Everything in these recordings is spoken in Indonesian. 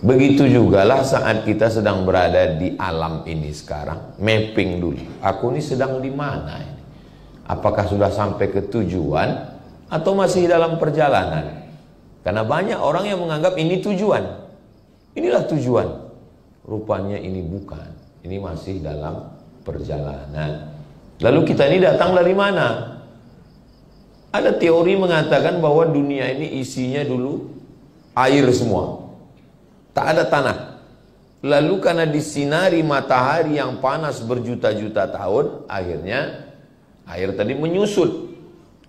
Begitu jugalah saat kita sedang berada di alam ini sekarang, mapping dulu. Aku ini sedang di mana ini? Apakah sudah sampai ke tujuan atau masih dalam perjalanan? Karena banyak orang yang menganggap ini tujuan. Inilah tujuan. Rupanya ini bukan. Ini masih dalam perjalanan. Lalu kita ini datang dari mana? Ada teori mengatakan bahwa dunia ini isinya dulu air semua. Tak ada tanah. Lalu karena disinari matahari yang panas berjuta-juta tahun, akhirnya air tadi menyusut.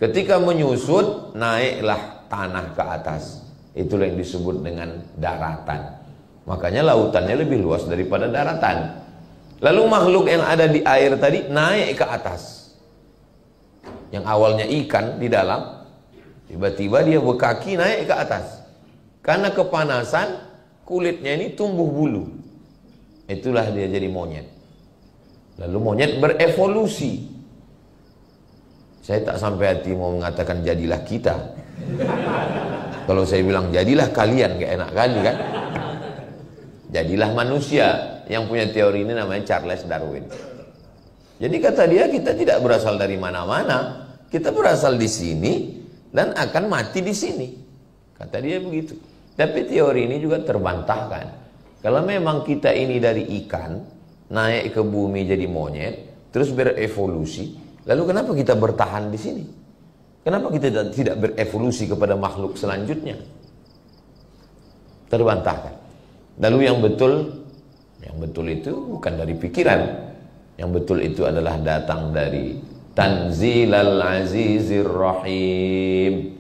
Ketika menyusut, naiklah tanah ke atas. Itulah yang disebut dengan daratan. Makanya lautannya lebih luas daripada daratan. Lalu makhluk yang ada di air tadi naik ke atas. Yang awalnya ikan di dalam, tiba-tiba dia berkaki naik ke atas. Karena kepanasan, kulitnya ini tumbuh bulu. Itulah dia jadi monyet. Lalu monyet berevolusi. Saya tak sampai hati mau mengatakan jadilah kita. Kalau saya bilang jadilah kalian, gak enak kali kan. Jadilah manusia. Yang punya teori ini namanya Charles Darwin. Jadi kata dia, kita tidak berasal dari mana-mana. Kita berasal di sini dan akan mati di sini. Kata dia begitu. Tapi teori ini juga terbantahkan. Kalau memang kita ini dari ikan, naik ke bumi jadi monyet, terus berevolusi, lalu kenapa kita bertahan di sini? Kenapa kita tidak berevolusi kepada makhluk selanjutnya? Terbantahkan. Lalu yang betul itu bukan dari pikiran. Yang betul itu adalah datang dari Tanzilal Azizir Rahim.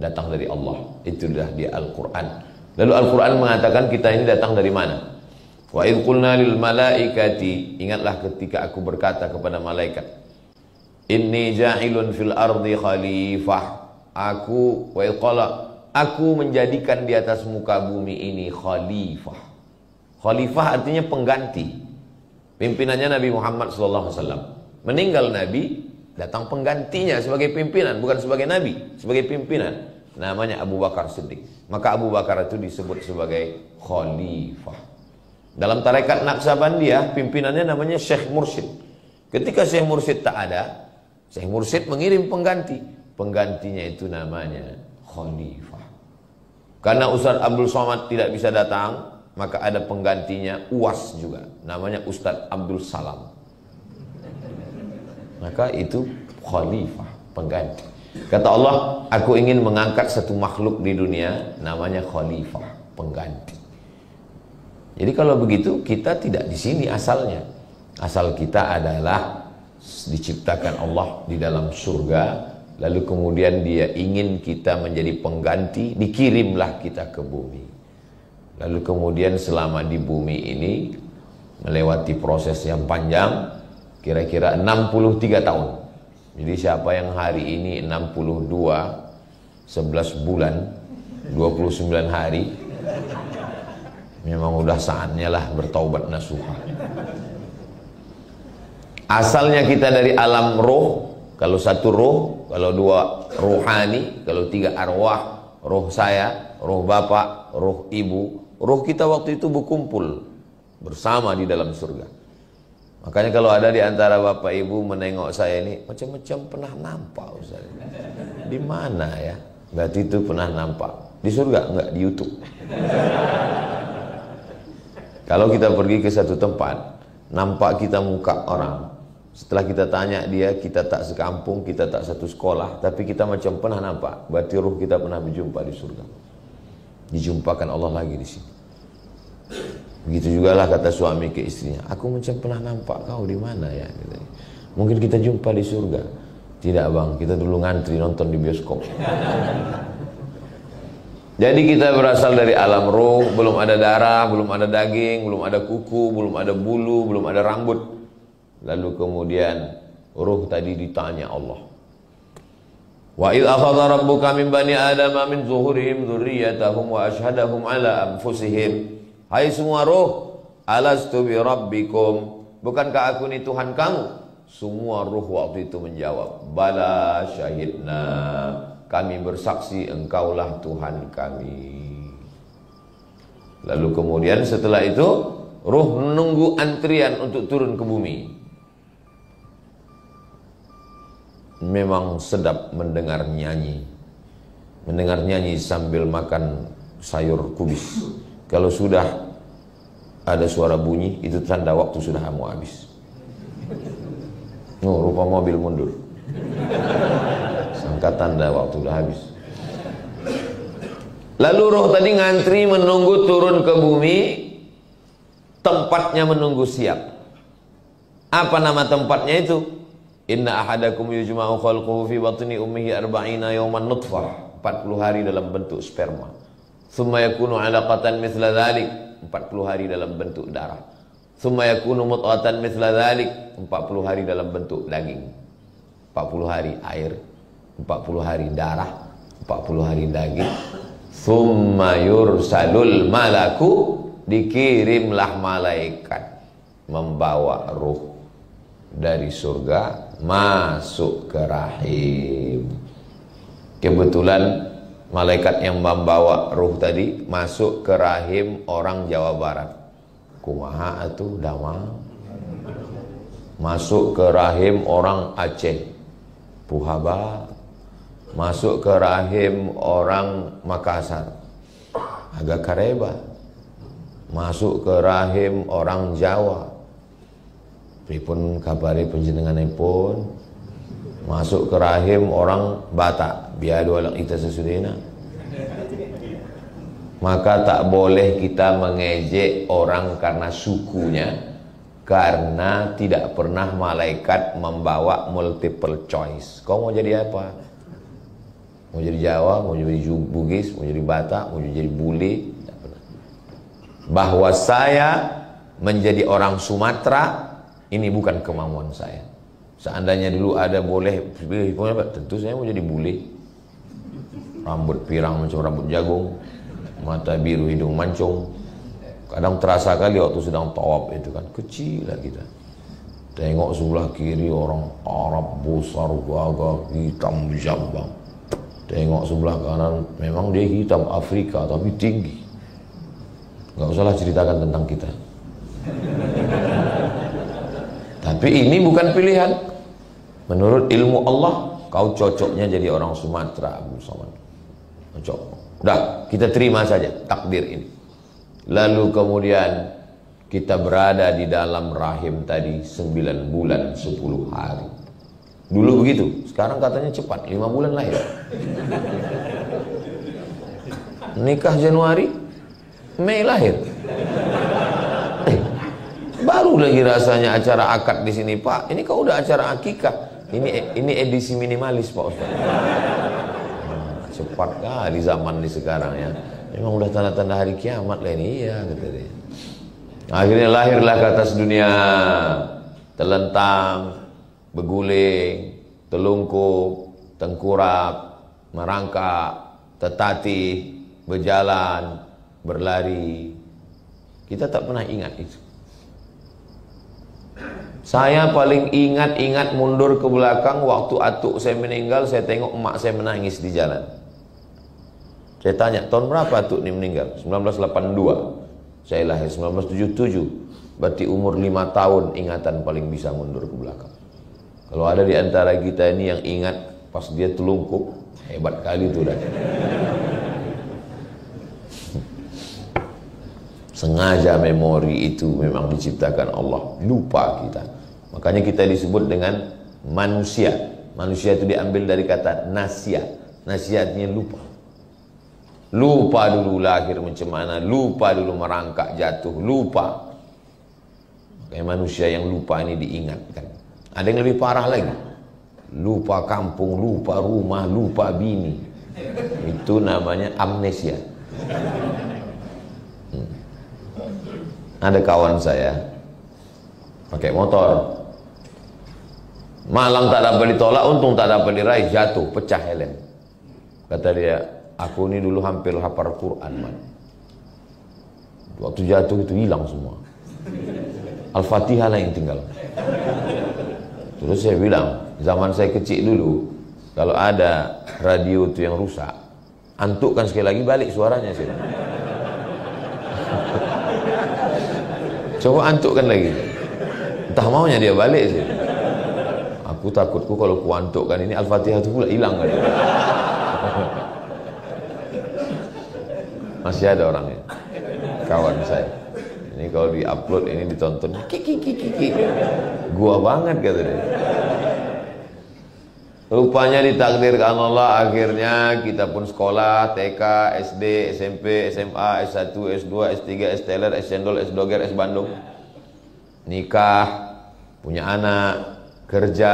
Datang dari Allah. Itulah dia Al-Quran. Lalu Al-Quran mengatakan kita ini datang dari mana? Wa idh qulna lil malaikati, ingatlah ketika aku berkata kepada malaikat, inni ja'ilun fil ardi khalifah. Aku menjadikan di atas muka bumi ini khalifah. Khalifah artinya pengganti. Pimpinannya Nabi Muhammad SAW. Meninggal Nabi, datang penggantinya sebagai pimpinan, bukan sebagai Nabi, sebagai pimpinan. Namanya Abu Bakar Siddiq. Maka Abu Bakar itu disebut sebagai khalifah. Dalam tarekat Naqsabandiyah, pimpinannya namanya Syekh Mursyid. Ketika Syekh Mursyid tak ada, Syekh Mursyid mengirim pengganti. Penggantinya itu namanya khalifah. Karena Ustaz Abdul Somad tidak bisa datang, maka ada penggantinya UAS juga. Namanya Ustaz Abdul Salam. Maka itu khalifah, pengganti. Kata Allah, aku ingin mengangkat satu makhluk di dunia, namanya khalifah, pengganti. Jadi kalau begitu, kita tidak di sini asalnya. Asal kita adalah diciptakan Allah di dalam surga, lalu kemudian dia ingin kita menjadi pengganti, dikirimlah kita ke bumi. Lalu kemudian selama di bumi ini, melewati proses yang panjang, kira-kira 63 tahun. Jadi siapa yang hari ini 62, 11 bulan, 29 hari, memang udah saatnya lah bertaubat nasuha. Asalnya kita dari alam roh. Kalau satu roh, kalau dua rohani, kalau tiga arwah, roh saya, roh bapak, roh ibu. Roh kita waktu itu berkumpul bersama di dalam surga. Makanya kalau ada di antara bapak ibu menengok saya ini, macam-macam pernah nampak Ustaz. Di mana ya? Berarti itu pernah nampak. Di surga? Enggak, di YouTube. Kalau kita pergi ke satu tempat, nampak kita muka orang. Setelah kita tanya dia, kita tak sekampung, kita tak satu sekolah, tapi kita macam pernah nampak. Berarti ruh kita pernah berjumpa di surga. Dijumpakan Allah lagi di sini. Begitu juga lah kata suami ke istrinya, aku macam pernah nampak kau di mana ya? Mungkin kita jumpa di surga. Tidak bang, kita dulu ngantri nonton di bioskop. Jadi kita berasal dari alam roh, belum ada darah, belum ada daging, belum ada kuku, belum ada bulu, belum ada rambut. Lalu kemudian ruh tadi ditanya Allah. Wa idh akhadha rabbuka min bani adama min zuhurihim dzurriyyatahum wa ashhadahum ala anfusihim. Hai semua roh, alastu bi rabbikum, bukankah aku ini Tuhan kamu? Semua roh waktu itu menjawab, bala syahidna, kami bersaksi engkaulah Tuhan kami. Lalu kemudian setelah itu ruh menunggu antrian untuk turun ke bumi. Memang sedap mendengar nyanyi. Mendengar nyanyi sambil makan sayur kubis. Kalau sudah ada suara bunyi, itu tanda waktu sudah mau habis. Oh, rupa mobil mundur. Sangka tanda waktu sudah habis. Lalu roh tadi ngantri menunggu turun ke bumi. Tempatnya menunggu siap. Apa nama tempatnya itu? Inna ahadakum yujma'u khalquhu fi batni ummihi arba'ina yawman nutfah. 40 hari dalam bentuk sperma. Thumma yakunu 'alaqatan mithla dhalik. 40 hari dalam bentuk darah. Thumma yakunu mudghatan mithla dhalik. 40 hari dalam bentuk daging. 40 hari air, 40 hari darah, 40 hari daging. Thumma yursalul malaku. Dikirimlah malaikat membawa ruh dari surga masuk ke rahim. Kebetulan malaikat yang membawa ruh tadi masuk ke rahim orang Jawa Barat. Kumaha atuh damang. Masuk ke rahim orang Aceh. Puhaba. Masuk ke rahim orang Makassar. Agak kareba. Masuk ke rahim orang Jawa. Pripun kabari panjenenganipun? Masuk ke rahim orang Batak. Biadu alak kita sesudahnya. Maka tak boleh kita mengejek orang karena sukunya, karena tidak pernah malaikat membawa multiple choice. Kau mau jadi apa? Mau jadi Jawa, mau jadi Bugis, mau jadi Batak, mau jadi Bule. Bahwa saya menjadi orang Sumatera, ini bukan kemauan saya. Seandainya dulu ada boleh pilih, tentu saya mau jadi bule. Rambut pirang macam rambut jagung, mata biru hidung mancung. Kadang terasa kali waktu sedang tawaf itu kan, kecil lah kita. Tengok sebelah kiri orang Arab besar gagah hitam jambang. Tengok sebelah kanan, memang dia hitam Afrika tapi tinggi. Gak usahlah ceritakan tentang kita. Tapi ini bukan pilihan. Menurut ilmu Allah, kau cocoknya jadi orang Sumatera, Abu Somad. Cocok. Udah, kita terima saja takdir ini. Lalu kemudian kita berada di dalam rahim tadi 9 bulan 10 hari. Dulu begitu, sekarang katanya cepat, 5 bulan lahir. Nikah Januari, Mei lahir. Baru lagi rasanya acara akad di sini, Pak. Ini kau udah acara akikah. Ini edisi minimalis, Pak Ustaz. Cepat kali zaman di sekarang ya. Memang udah tanda-tanda hari kiamat lah ini. Iya, kata dia. Akhirnya lahirlah ke atas dunia. Telentang, berguling, telungkup, tengkurap, merangkak, tertatih, berjalan, berlari. Kita tak pernah ingat itu. Saya paling ingat mundur ke belakang waktu atuk saya meninggal, saya tengok emak saya menangis di jalan. Saya tanya, tahun berapa atuk ini meninggal? 1982. Saya lahir 1977. Berarti umur 5 tahun ingatan paling bisa mundur ke belakang. Kalau ada di antara kita ini yang ingat pas dia telungkup, hebat kali itu dah. Sengaja memori itu memang diciptakan Allah. Lupa kita. Makanya kita disebut dengan manusia. Manusia itu diambil dari kata nasya. Nasihatnya lupa. Lupa dulu lahir macam mana. Lupa dulu merangkak jatuh. Lupa. Kayak manusia yang lupa ini diingatkan. Ada yang lebih parah lagi. Lupa kampung, lupa rumah, lupa bini. Itu namanya amnesia. Ada kawan saya pakai motor, malang tak dapat ditolak, untung tak dapat diraih, jatuh, pecah helm. Kata dia, aku ini dulu hampir hafal Quran, man. Waktu jatuh itu hilang semua. Al-Fatihah lah yang tinggal. Terus saya bilang, zaman saya kecil dulu, kalau ada radio itu yang rusak, antuk kan sekali lagi balik suaranya sih. Coba antukkan lagi. Entah maunya dia balik sih. Aku takutku kalau ku antukkan ini Al-Fatihah itu pula hilang kan. Masih ada orangnya, kawan saya. Ini kalau di-upload ini ditonton, kiki. Gua banget kata dia. Rupanya ditakdirkan Allah akhirnya kita pun sekolah TK, SD, SMP, SMA, S1, S2, S3, S Teler, S Cendol, S Doger, S Bandung. Nikah, punya anak, kerja.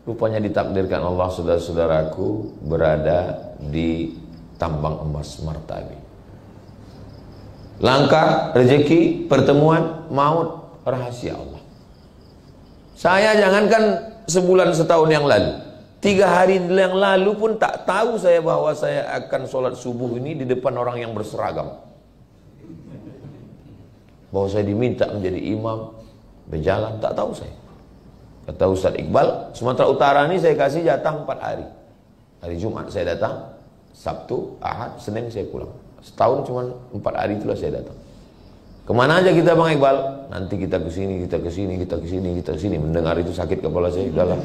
Rupanya ditakdirkan Allah saudara-saudaraku berada di tambang emas Martabi. Langkah, rezeki, pertemuan, maut, rahasia Allah. Saya jangankan sebulan setahun yang lalu, 3 hari yang lalu pun tak tahu saya bahwa saya akan sholat subuh ini di depan orang yang berseragam. Bahwa saya diminta menjadi imam, berjalan, tak tahu saya. Kata Ustaz Iqbal, Sumatera Utara ini saya kasih jatah 4 hari. Hari Jumat saya datang, Sabtu, Ahad, Senin saya pulang. Setahun cuma 4 hari itulah saya datang. Kemana aja kita Bang Iqbal? Nanti kita ke sini, kita ke sini, kita ke sini, kita ke sini. Mendengar itu sakit kepala saya, udahlah.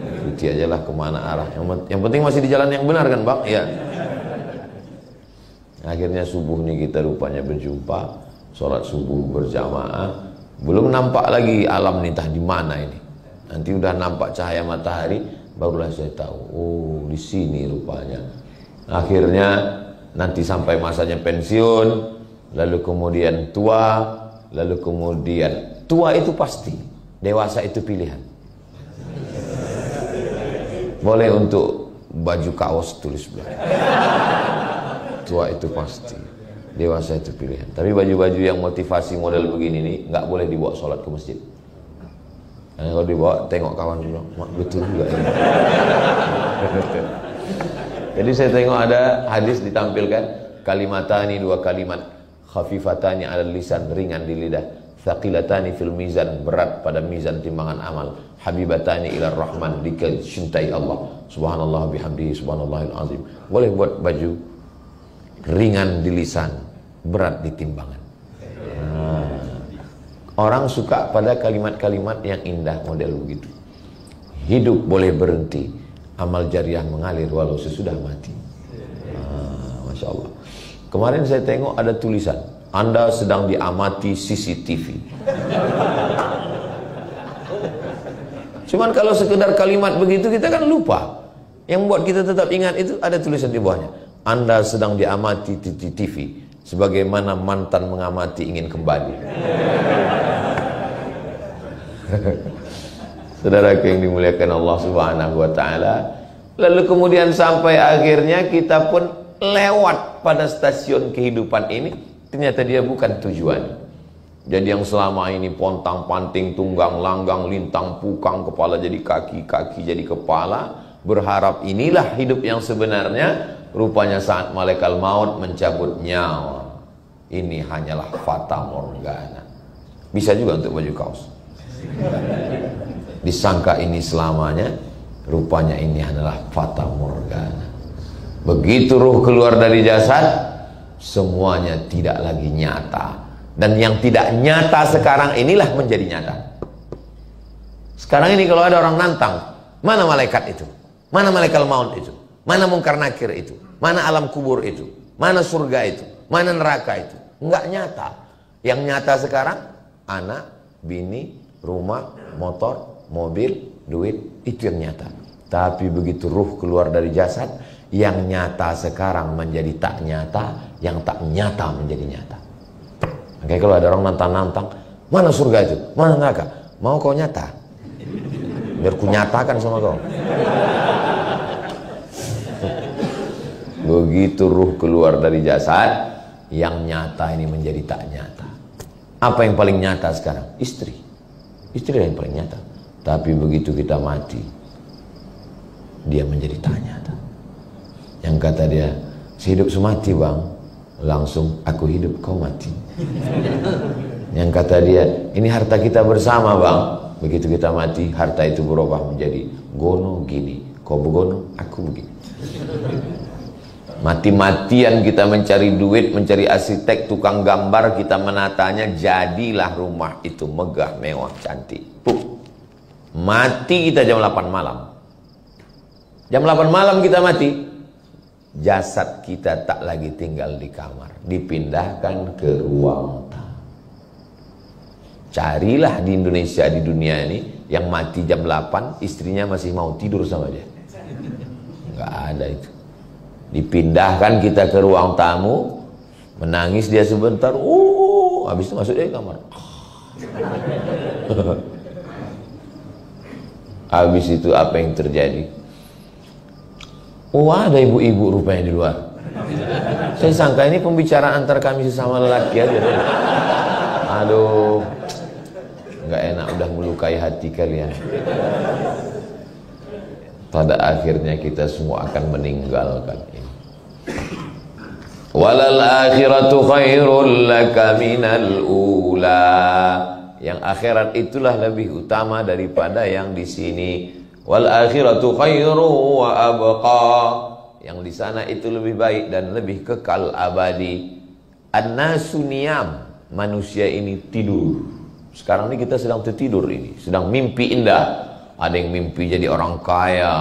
Ikuti aja lah kemana arah. Yang penting masih di jalan yang benar kan Bang? Iya. Akhirnya subuhnya kita rupanya berjumpa, sholat subuh berjamaah. Belum nampak lagi alam nih, entah di mana ini. Nanti udah nampak cahaya matahari, barulah saya tahu. Oh, di sini rupanya. Akhirnya nanti sampai masanya pensiun, lalu kemudian tua, lalu kemudian tua itu pasti, dewasa itu pilihan. Boleh untuk baju kaos tulis belakang. Tua itu pasti, dewasa itu pilihan. Tapi baju-baju yang motivasi model begini nih nggak boleh dibawa sholat ke masjid. Karena kalau dibawa tengok kawan dulu, betul juga ini. Jadi saya tengok ada hadis ditampilkan, kalimatani, 2 kalimat, khafifatani 'alal lisan, ringan di lidah, thaqilatani fil mizan, berat pada mizan timbangan amal, habibatani ilar rahman, dicintai Allah. Subhanallah bihamdihi subhanallahil azim. Boleh buat baju ringan di lisan, berat di timbangan. Orang suka pada kalimat-kalimat yang indah model begitu. Hidup boleh berhenti, amal jariah mengalir walau sesudah mati. Masya Allah. Kemarin saya tengok ada tulisan, Anda sedang diamati CCTV. Cuman kalau sekedar kalimat begitu kita kan lupa. Yang buat kita tetap ingat itu ada tulisan di bawahnya, Anda sedang diamati CCTV, sebagaimana mantan mengamati ingin kembali. Saudaraku yang dimuliakan Allah Subhanahu wa taala, lalu kemudian sampai akhirnya kita pun lewat pada stasiun kehidupan ini, ternyata dia bukan tujuan. Jadi yang selama ini pontang-panting, tunggang langgang, lintang pukang, kepala jadi kaki, kaki jadi kepala, berharap inilah hidup yang sebenarnya, rupanya saat malaikat maut mencabut nyawa, ini hanyalah fata morgana. Bisa juga untuk baju kaos. Disangka ini selamanya, rupanya ini adalah fata morgana. Begitu ruh keluar dari jasad, semuanya tidak lagi nyata. Dan yang tidak nyata sekarang inilah menjadi nyata. Sekarang ini kalau ada orang nantang, mana malaikat itu? Mana malaikat maut itu? Mana mungkar nakir itu? Mana alam kubur itu? Mana surga itu? Mana neraka itu? Enggak nyata. Yang nyata sekarang, anak, bini, rumah, motor, mobil, duit, itu yang nyata. Tapi begitu ruh keluar dari jasad, yang nyata sekarang menjadi tak nyata, yang tak nyata menjadi nyata. Makanya kalau ada orang nantang-nantang, mana surga itu? Mana neraka? Mau kau nyata? Biar ku nyatakan sama kau. Begitu ruh keluar dari jasad, yang nyata ini menjadi tak nyata. Apa yang paling nyata sekarang? Istri. Istri yang paling nyata. Tapi begitu kita mati, dia menjadi tak nyata. Yang kata dia, sehidup semati bang, langsung aku hidup kau mati. Yang kata dia, ini harta kita bersama bang, begitu kita mati, harta itu berubah menjadi gono gini, kau begono, aku begini. Mati-matian kita mencari duit, mencari arsitek, tukang gambar, kita menatanya, jadilah rumah itu megah, mewah, cantik. Mati kita jam 8 malam. Jam 8 malam kita mati, jasad kita tak lagi tinggal di kamar, dipindahkan ke ruang tamu. Carilah di Indonesia, di dunia ini, yang mati jam 8, istrinya masih mau tidur sama dia. Nggak ada itu. Dipindahkan kita ke ruang tamu, menangis dia sebentar, habis itu masuk dia ke kamar. Habis itu apa yang terjadi? Ada ibu-ibu rupanya di luar. Saya sangka ini pembicaraan antar kami sesama lelaki aja. Aduh, nggak enak, udah melukai hati kalian. Pada akhirnya kita semua akan meninggalkan ini. Walal akhiratu khairul laka minal ula. Yang akhirat itulah lebih utama daripada yang di sini. Wal akhiratu khairu wa abqa. Yang di sana itu lebih baik dan lebih kekal abadi. An-nasu niyam. Manusia ini tidur. Sekarang ini kita sedang tertidur ini, sedang mimpi indah. Ada yang mimpi jadi orang kaya,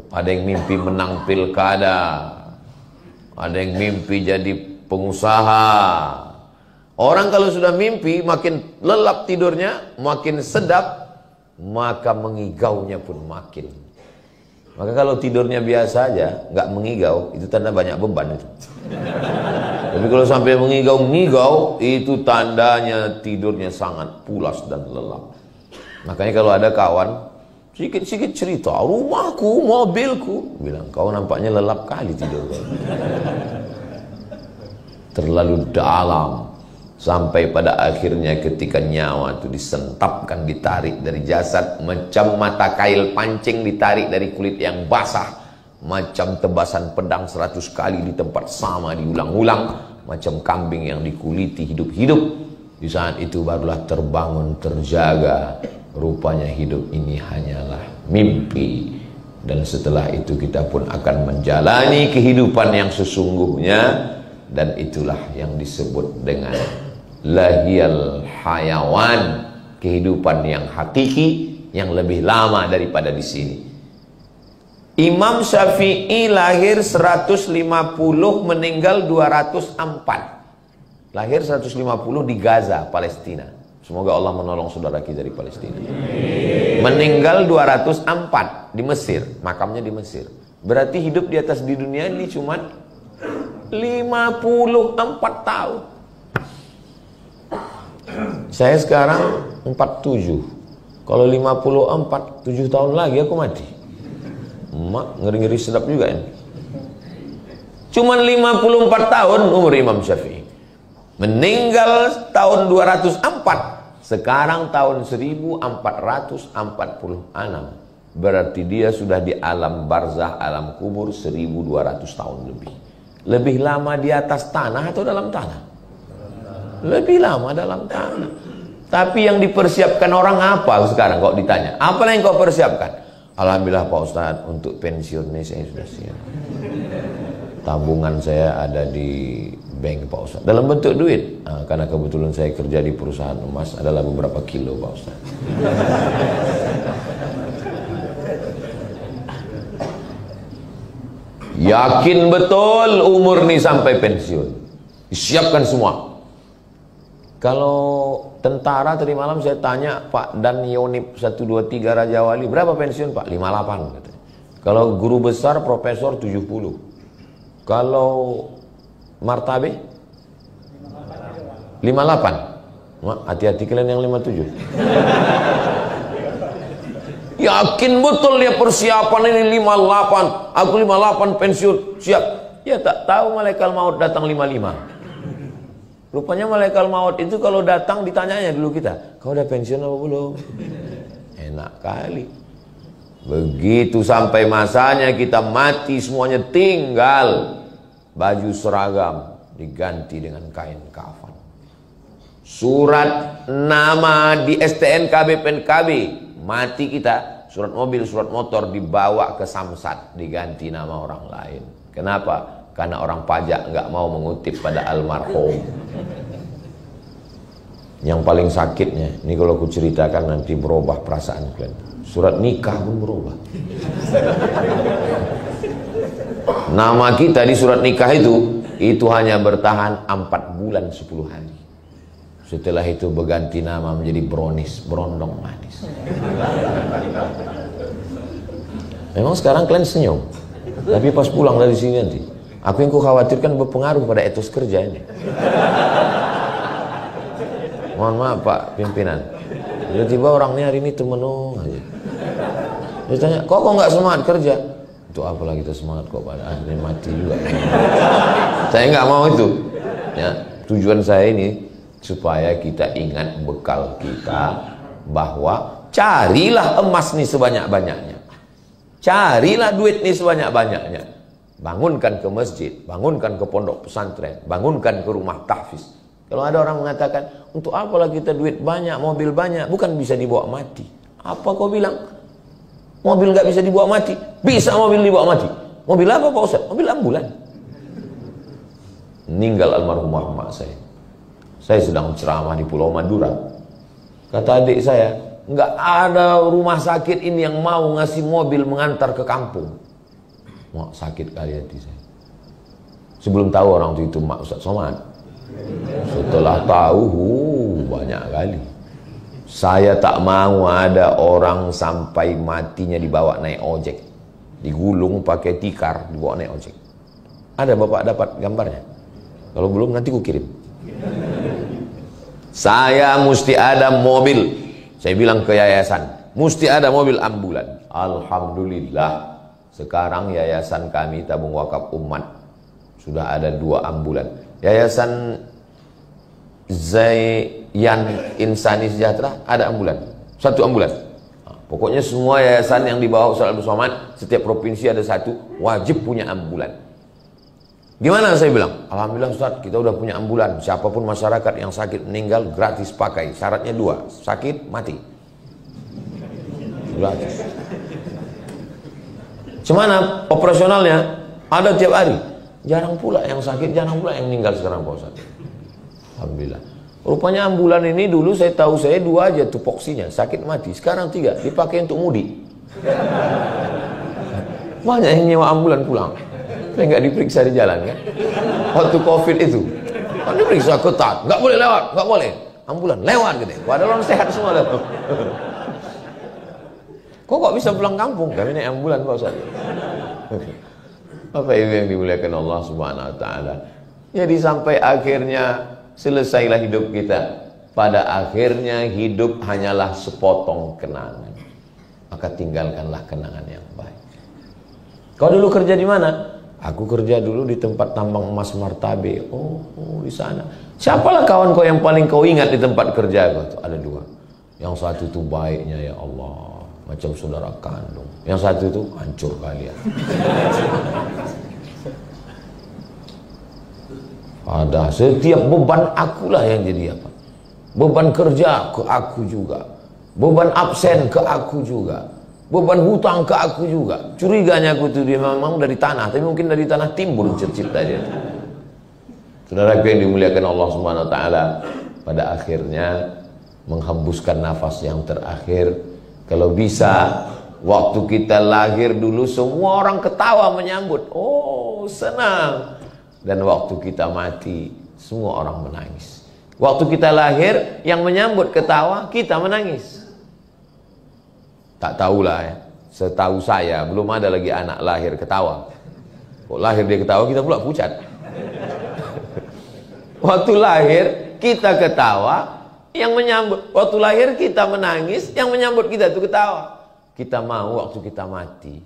ada yang mimpi menang pilkada, ada yang mimpi jadi pengusaha. Orang kalau sudah mimpi, makin lelap tidurnya, makin sedap, maka mengigaunya pun makin. Maka kalau tidurnya biasa aja, nggak mengigau, itu tanda banyak beban itu. Tapi kalau sampai mengigau-ngigau, itu tandanya tidurnya sangat pulas dan lelap. Makanya kalau ada kawan sedikit-sedikit cerita, rumahku, mobilku, bilang, kau nampaknya lelap kali tidur. Terlalu dalam. Sampai pada akhirnya ketika nyawa itu disentapkan, ditarik dari jasad, macam mata kail pancing ditarik dari kulit yang basah, macam tebasan pedang 100 kali di tempat sama diulang-ulang, macam kambing yang dikuliti hidup-hidup. Di saat itu barulah terbangun, terjaga. Rupanya hidup ini hanyalah mimpi. Dan setelah itu kita pun akan menjalani kehidupan yang sesungguhnya. Dan itulah yang disebut dengan lahiyal hayawan, kehidupan yang hakiki, yang lebih lama daripada di sini. Imam Syafi'i lahir 150, meninggal 204. Lahir 150 di Gaza, Palestina. Semoga Allah menolong saudara kita dari Palestina. Meninggal 204 di Mesir, makamnya di Mesir. Berarti hidup di atas di dunia ini cuma 54 tahun. Saya sekarang 47. Kalau 54, 7 tahun lagi aku mati. Mak, ngeri-ngeri sedap juga ini. Cuman 54 tahun umur Imam Syafi'i. Meninggal tahun 204. Sekarang tahun 1446. Berarti dia sudah di alam barzah, alam kubur 1200 tahun lebih. Lebih lama di atas tanah atau dalam tanah? Lebih lama dalam tanah. Tapi yang dipersiapkan orang apa sekarang kok ditanya? Apa yang kau persiapkan? Alhamdulillah Pak Ustadz, untuk pensiun ini saya sudah siap. Tabungan saya ada di bank Pak Ustadz, dalam bentuk duit. Karena kebetulan saya kerja di perusahaan emas, adalah beberapa kilo Pak Ustadz. Yakin betul umur nih sampai pensiun. Disiapkan semua. Kalau tentara tadi malam saya tanya Pak Dan Yonip 123 Raja Wali, berapa pensiun Pak? 58 katanya. Kalau guru besar profesor 70. Kalau martabe 58. Hati-hati kalian yang 57. Yakin betul dia persiapan ini 58. Aku 58 pensiun, siap. Ya tak tahu malaikat maut datang 55. Rupanya malaikat maut itu kalau datang ditanyanya dulu kita, kau udah pensiun apa belum? Enak kali. Begitu sampai masanya kita mati, semuanya tinggal baju seragam diganti dengan kain kafan. Surat nama di STNK BPNKB, mati kita, surat mobil, surat motor dibawa ke Samsat, diganti nama orang lain. Kenapa? Karena orang pajak nggak mau mengutip pada almarhum. Yang paling sakitnya, ini kalau aku ceritakan nanti berubah perasaan kalian. Surat nikah pun berubah. Nama kita di surat nikah itu hanya bertahan 4 bulan 10 hari. Setelah itu berganti nama menjadi Bronis, berondong manis. Memang sekarang kalian senyum, tapi pas pulang dari sini nanti, aku yang khawatirkan berpengaruh pada etos kerja ini. Mohon maaf Pak pimpinan, tiba-tiba orangnya hari ini temenung aja. Dia tanya, kok nggak semangat kerja? Itu apalah kita semangat kok, pada akhirnya mati juga. Saya nggak mau itu. Ya, tujuan saya ini supaya kita ingat bekal kita bahwa carilah emas nih sebanyak-banyaknya, carilah duit nih sebanyak-banyaknya, bangunkan ke masjid, bangunkan ke pondok pesantren, bangunkan ke rumah tahfiz. Kalau ada orang mengatakan, untuk apalah kita duit banyak, mobil banyak, bukan bisa dibawa mati. Apa kau bilang? Mobil nggak bisa dibawa mati? Bisa mobil dibawa mati. Mobil apa Pak Ustaz? Mobil ambulan. Meninggal almarhumah mak saya. Saya sedang ceramah di Pulau Madura. Kata adik saya, nggak ada rumah sakit ini yang mau ngasih mobil mengantar ke kampung. Mak sakit kali hati saya. Sebelum tahu orang itu Mak Ustaz Somad. Setelah tahu, banyak kali. Saya tak mau ada orang sampai matinya dibawa naik ojek, digulung pakai tikar, dibawa naik ojek. Ada Bapak dapat gambarnya? Kalau belum nanti ku kirim. Saya mesti ada mobil. Saya bilang ke yayasan, mesti ada mobil ambulan. Alhamdulillah, sekarang yayasan kami Tabung Wakaf Umat sudah ada 2 ambulan. Yayasan Zayan Insani Sejahtera ada ambulan, 1 ambulan. Pokoknya semua yayasan yang di bawah Ustaz Abdul Somad, setiap provinsi ada 1, wajib punya ambulan. Gimana saya bilang? Alhamdulillah Ustaz, kita udah punya ambulan. Siapapun masyarakat yang sakit meninggal gratis pakai. Syaratnya 2, sakit mati. Gratis. Gimana operasionalnya? Ada tiap hari. Jarang pula yang sakit, jarang pula yang meninggal sekarang Pak Ustaz. Alhamdulillah. Rupanya ambulan ini dulu saya tahu 2 aja tupoksinya, sakit mati. Sekarang 3, dipakai untuk mudik. Banyak yang nyewa ambulan pulang. Saya nggak diperiksa di jalan kan. Waktu COVID itu, kan diperiksa ketat, nggak boleh lewat, nggak boleh. Ambulan lewat gitu. Padahal orang sehat semua lah. Kok bisa pulang kampung? Kami naik ambulan Pak Ustaz. Bapak Ibu yang dimuliakan Allah Subhanahu wa taala. Jadi sampai akhirnya selesailah hidup kita. Pada akhirnya hidup hanyalah sepotong kenangan. Maka tinggalkanlah kenangan yang baik. Kau dulu kerja di mana? Aku kerja dulu di tempat tambang emas Martabe. Oh, di sana. Siapalah kawan kau yang paling kau ingat di tempat kerja kau? Ada 2. Yang satu itu baiknya ya Allah, macam saudara kandung. Yang satu itu hancur kalian. Ada setiap beban akulah yang jadi apa? Beban kerja ke aku juga. Beban absen ke aku juga. Beban hutang ke aku juga. Curiganya aku tuh dia memang dari tanah, tapi mungkin dari tanah timbul cipta dia. Saudara yang dimuliakan Allah Subhanahu wa taala, pada akhirnya menghembuskan nafas yang terakhir. Kalau bisa waktu kita lahir dulu semua orang ketawa menyambut. Oh, senang. Dan waktu kita mati semua orang menangis. Waktu kita lahir yang menyambut ketawa, kita menangis. Tak tahulah ya. Setahu saya belum ada lagi anak lahir ketawa. Kok lahir dia ketawa, kita pula pucat. Waktu lahir kita ketawa, yang menyambut. Waktu lahir kita menangis, yang menyambut kita itu ketawa. Kita mau waktu kita mati,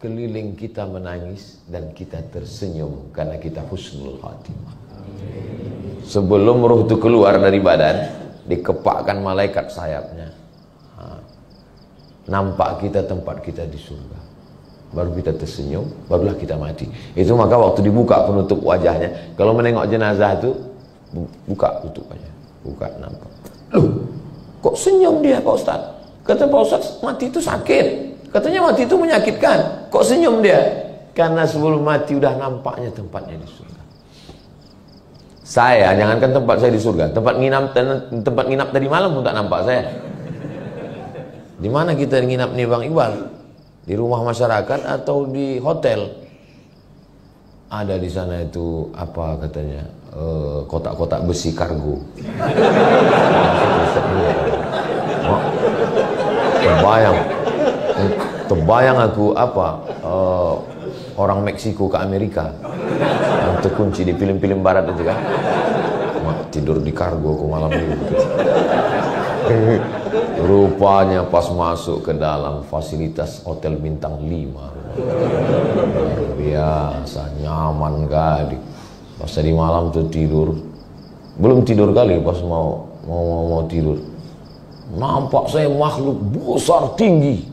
keliling kita menangis dan kita tersenyum karena kita husnul khatimah. Sebelum ruh itu keluar dari badan, dikepakkan malaikat sayapnya. Nampak kita tempat kita di surga. Baru kita tersenyum, barulah kita mati. Itu maka waktu dibuka penutup wajahnya, kalau menengok jenazah itu buka tutup aja, buka nampak. Loh, kok senyum dia Pak Ustaz? Kata Pak Ustaz, mati itu sakit. Katanya mati itu menyakitkan. Kok senyum dia? Karena sebelum mati udah nampaknya tempatnya di surga. Saya, jangankan tempat saya di surga, tempat nginap tadi malam pun tak nampak saya. Di mana kita nginap nih Bang Iqbal? Di rumah masyarakat atau di hotel? Ada di sana itu apa katanya? Kotak-kotak besi kargo. Terbayang aku apa? Orang Meksiko ke Amerika yang terkunci di film-film barat itu kan. Tidur di kargo aku malam ini. Rupanya pas masuk ke dalam fasilitas hotel bintang 5. Luar biasa, nyaman kali. Pas tadi malam tuh tidur, belum tidur kali pas mau tidur. Nampak saya makhluk besar tinggi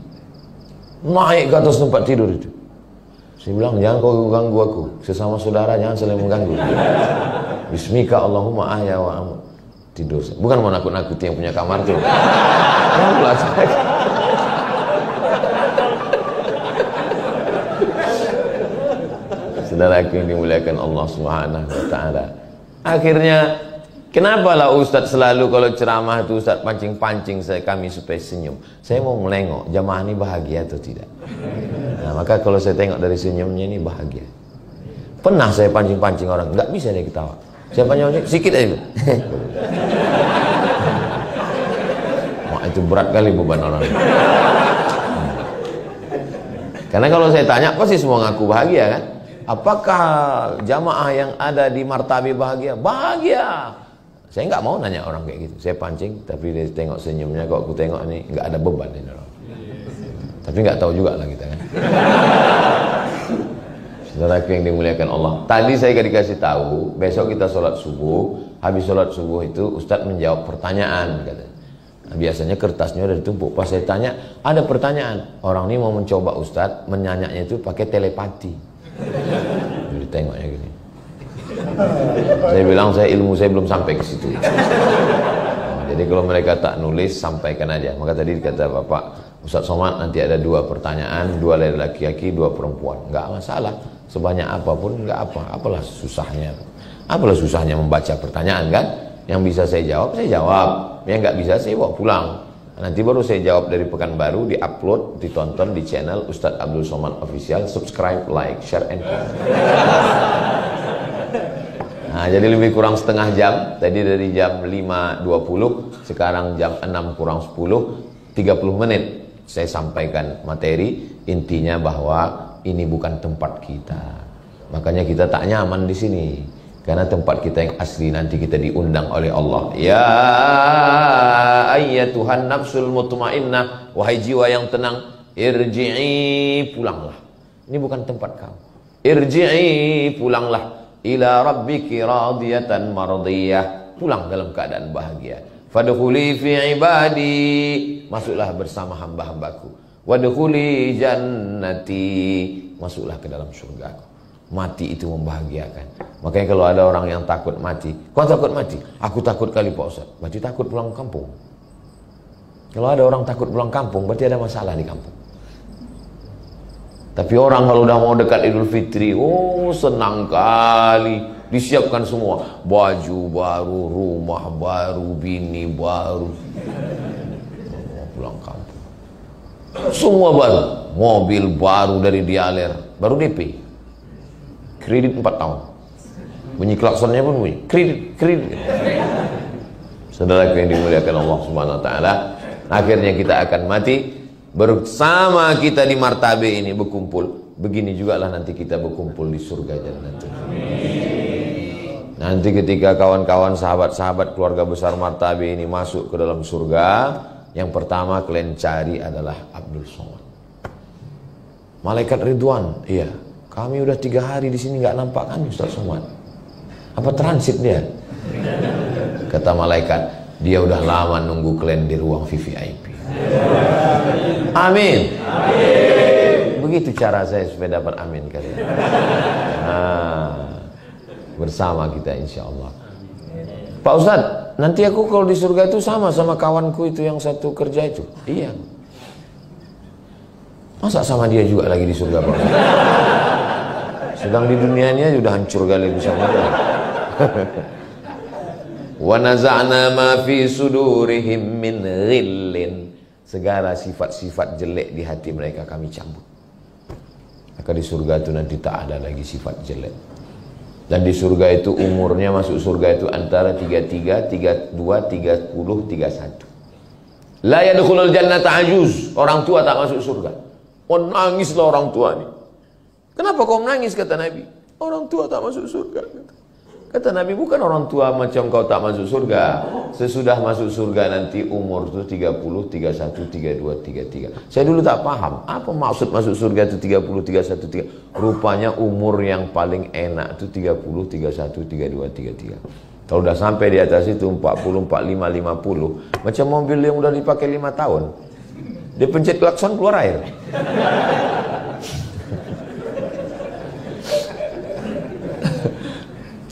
naik ke atas tempat tidur itu. Saya bilang, jangan kau ganggu aku, sesama saudara jangan saling mengganggu. Bismika Allahumma ahya wa amut. Tidur. Bukan mau nakut-nakuti yang punya kamar tuh. Saudaraku yang dimuliakan Allah Subhanahu wa taala. Akhirnya kenapa lah Ustadz selalu kalau ceramah itu Ustadz pancing-pancing kami supaya senyum. Saya mau melengok, jamaah ini bahagia atau tidak. Nah, maka kalau saya tengok dari senyumnya ini bahagia. Pernah saya pancing-pancing orang, nggak bisa dia ketawa. Saya pancing-pancing, sikit aja. Wah, itu berat kali beban orang. Karena kalau saya tanya, pasti semua ngaku bahagia kan? Apakah jamaah yang ada di Martabe bahagia? Bahagia. Saya nggak mau nanya orang kayak gitu. Saya pancing, tapi dia tengok senyumnya, kok aku tengok ini nggak ada beban ini orang. Tapi nggak tahu juga lah kita kan. Saudaraku yang dimuliakan Allah. Tadi saya dikasih tahu, besok kita sholat subuh. Habis sholat subuh itu Ustadz menjawab pertanyaan katanya. Nah, biasanya kertasnya udah ditumpuk. Pas saya tanya, ada pertanyaan. Orang ini mau mencoba Ustadz menanyanya itu pakai telepati. Jadi tengoknya gini. Saya bilang ilmu saya belum sampai ke situ. Jadi kalau mereka tak nulis, sampaikan aja. Maka tadi kata Bapak Ustadz Somad, nanti ada 2 pertanyaan, 2 dari laki-laki, 2 perempuan. Nggak masalah, sebanyak apapun nggak apa. Apalah susahnya? Apalah susahnya membaca pertanyaan kan? Yang bisa saya jawab, yang nggak bisa saya bawa pulang. Nanti baru saya jawab dari Pekanbaru, di-upload, ditonton di channel Ustadz Abdul Somad Official. Subscribe, like, share, and comment. Nah, jadi lebih kurang setengah jam. Tadi dari jam 5.20, sekarang jam 6 kurang 10, 30 menit saya sampaikan materi. Intinya bahwa ini bukan tempat kita. Makanya kita tak nyaman di sini. Karena tempat kita yang asli nanti kita diundang oleh Allah. Ya ayyatuhan nafsul mutmainnah, wahai jiwa yang tenang, irji'i, pulanglah. Ini bukan tempat kau. Irji'i, pulanglah. Ila rabbiki radiyatan mardiyah, pulang dalam keadaan bahagia. Fadkhuli fi ibadi, masuklah bersama hamba-hambaku. Wadkhuli jannati, masuklah ke dalam surgaku. Mati itu membahagiakan. Makanya kalau ada orang yang takut mati, kau takut mati? Aku takut kali Pak Ustaz. Berarti takut pulang kampung. Kalau ada orang takut pulang kampung, berarti ada masalah di kampung. Tapi orang kalau udah mau dekat Idul Fitri, oh senang kali. Disiapkan semua, baju baru, rumah baru, bini baru. Mau pulang kampung. Semua baru, mobil baru dari Dialer, baru DP. Kredit 4 tahun. Bunyi klaksonnya pun bunyi. Kredit. Saudaraku yang dimuliakan Allah Subhanahu wa taala, akhirnya kita akan mati bersama kita di Martabe ini berkumpul. Begini juga lah nanti kita berkumpul di surga jannah. Nanti ketika kawan-kawan, sahabat-sahabat keluarga besar Martabe ini masuk ke dalam surga, yang pertama kalian cari adalah Abdul Somad. Malaikat Ridwan, iya. Kami udah 3 hari di sini nggak nampak kami Ustaz Somad. Apa transit dia? Kata malaikat, dia udah lama nunggu kalian di ruang VVIP. Amin. Begitu cara saya supaya dapat amin kalian. Nah, bersama kita insya Allah. Pak Ustadz, nanti aku kalau di surga itu sama kawanku itu yang satu kerja itu. Iya. Masa sama dia juga lagi di surga Pak Ustadz? Sedang di dunianya sudah hancur kali bersama. Wa naza'na ma fi sudurihim min ghillin. Segala sifat-sifat jelek di hati mereka kami cabut. Maka di surga itu nanti tak ada lagi sifat jelek. Dan di surga itu umurnya masuk surga itu antara 33, 32, 30, 31. La yadkhulul jannata ajuz. Orang tua tak masuk surga. Oh, nangislah orang tua ini. Kenapa kau menangis, kata Nabi? Orang tua tak masuk surga. Kata Nabi, bukan orang tua macam kau tak masuk surga. Sesudah masuk surga nanti umur itu 30, 31, 32, 33. Saya dulu tak paham, apa maksud masuk surga itu 30, 31, 33. Rupanya umur yang paling enak itu 30, 31, 32, 33. Kalau udah sampai di atas itu 40, 45, 50. Macam mobil yang udah dipakai 5 tahun. Dia pencet klakson keluar air.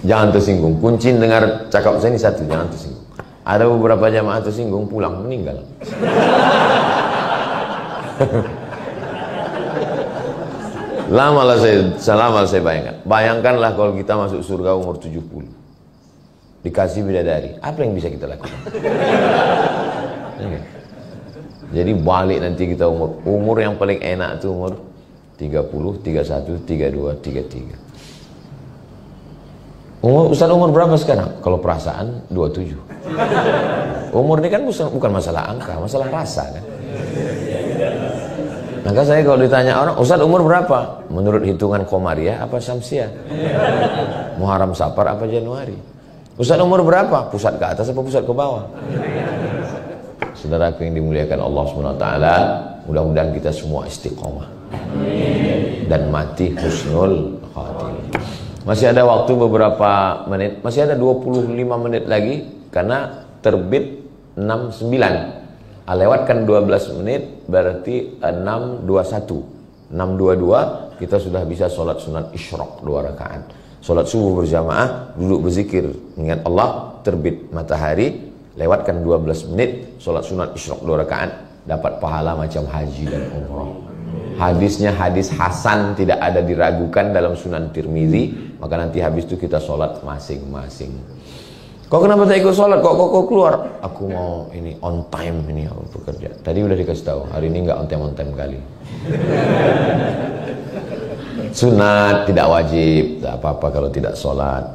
Jangan tersinggung. Kunci dengar cakap saya ini satu, jangan tersinggung. Ada beberapa jamaah tersinggung, pulang meninggal. Lama saya bayangkan. Bayangkanlah kalau kita masuk surga umur 70. Dikasih bidadari, apa yang bisa kita lakukan? Jadi balik nanti kita umur yang paling enak itu umur 30, 31, 32, 33. Ustaz umur berapa sekarang? Kalau perasaan 27. Umur ini kan bukan masalah angka, masalah rasa kan. Maka saya kalau ditanya orang, Ustaz umur berapa? Menurut hitungan Komariah apa Syamsiah? Muharram Safar apa Januari? Ustaz umur berapa? Pusat ke atas apa pusat ke bawah? Saudaraku yang dimuliakan Allah SWT, mudah-mudahan kita semua istiqomah dan mati husnul khatimah. Masih ada waktu beberapa menit, masih ada 25 menit lagi karena terbit 69. Lewatkan 12 menit berarti 6.21. 6.22 kita sudah bisa sholat sunat isyraq 2 rakaat. Sholat subuh berjamaah, duduk berzikir, ingat Allah, terbit matahari, lewatkan 12 menit, sholat sunat isyraq 2 rakaat, dapat pahala macam haji dan umrah. Hadisnya hadis hasan, tidak ada diragukan dalam Sunan Tirmizi. Maka nanti habis itu kita sholat masing-masing. Kok kenapa tak ikut sholat? Kok keluar? Aku mau ini on time, ini aku bekerja. Tadi udah dikasih tahu, hari ini nggak on time kali. Sunat tidak wajib, tak apa-apa kalau tidak sholat.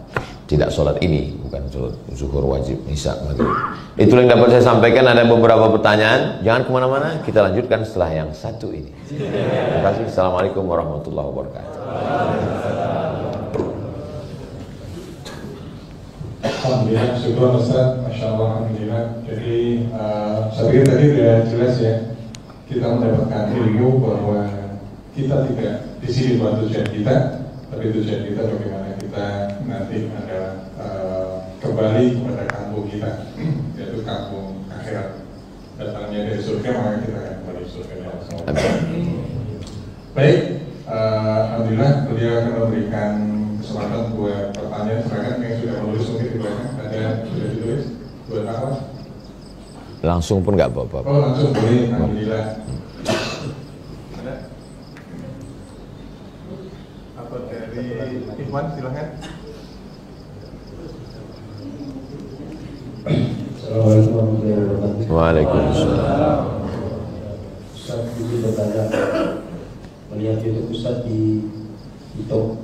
Tidak sholat ini, bukan sholat zuhur wajib, isya maghrib. Itulah yang dapat saya sampaikan. Ada beberapa pertanyaan, jangan kemana-mana, kita lanjutkan setelah yang satu ini. Terima kasih. Assalamualaikum warahmatullahi wabarakatuh. Alhamdulillah, syukur Ustaz, Masya Allah, Alhamdulillah. Jadi saya pikir tadi sudah jelas ya, kita mendapatkan ilmu bahwa kita tidak di sini buat tujuan kita, tapi tujuan kita bagaimana kita nanti adalah kembali kepada kampung kita, yaitu kampung akhirat. Datangnya dari surga, maka kita akan kembali ke surga. Baik, alhamdulillah beliau akan memberikan kesempatan buat pertanyaan. Silakan yang sudah menulis mungkin di belakang ada sudah ditulis buat apa? Langsung pun nggak apa-apa. Oh langsung boleh, alhamdulillah. Ada? Apa dari Ikhwan, silakan. Assalamualaikum warahmatullahi wabarakatuh. Waalaikumsalam. Ustaz ini bertanya, melihat YouTube Ustaz di TikTok,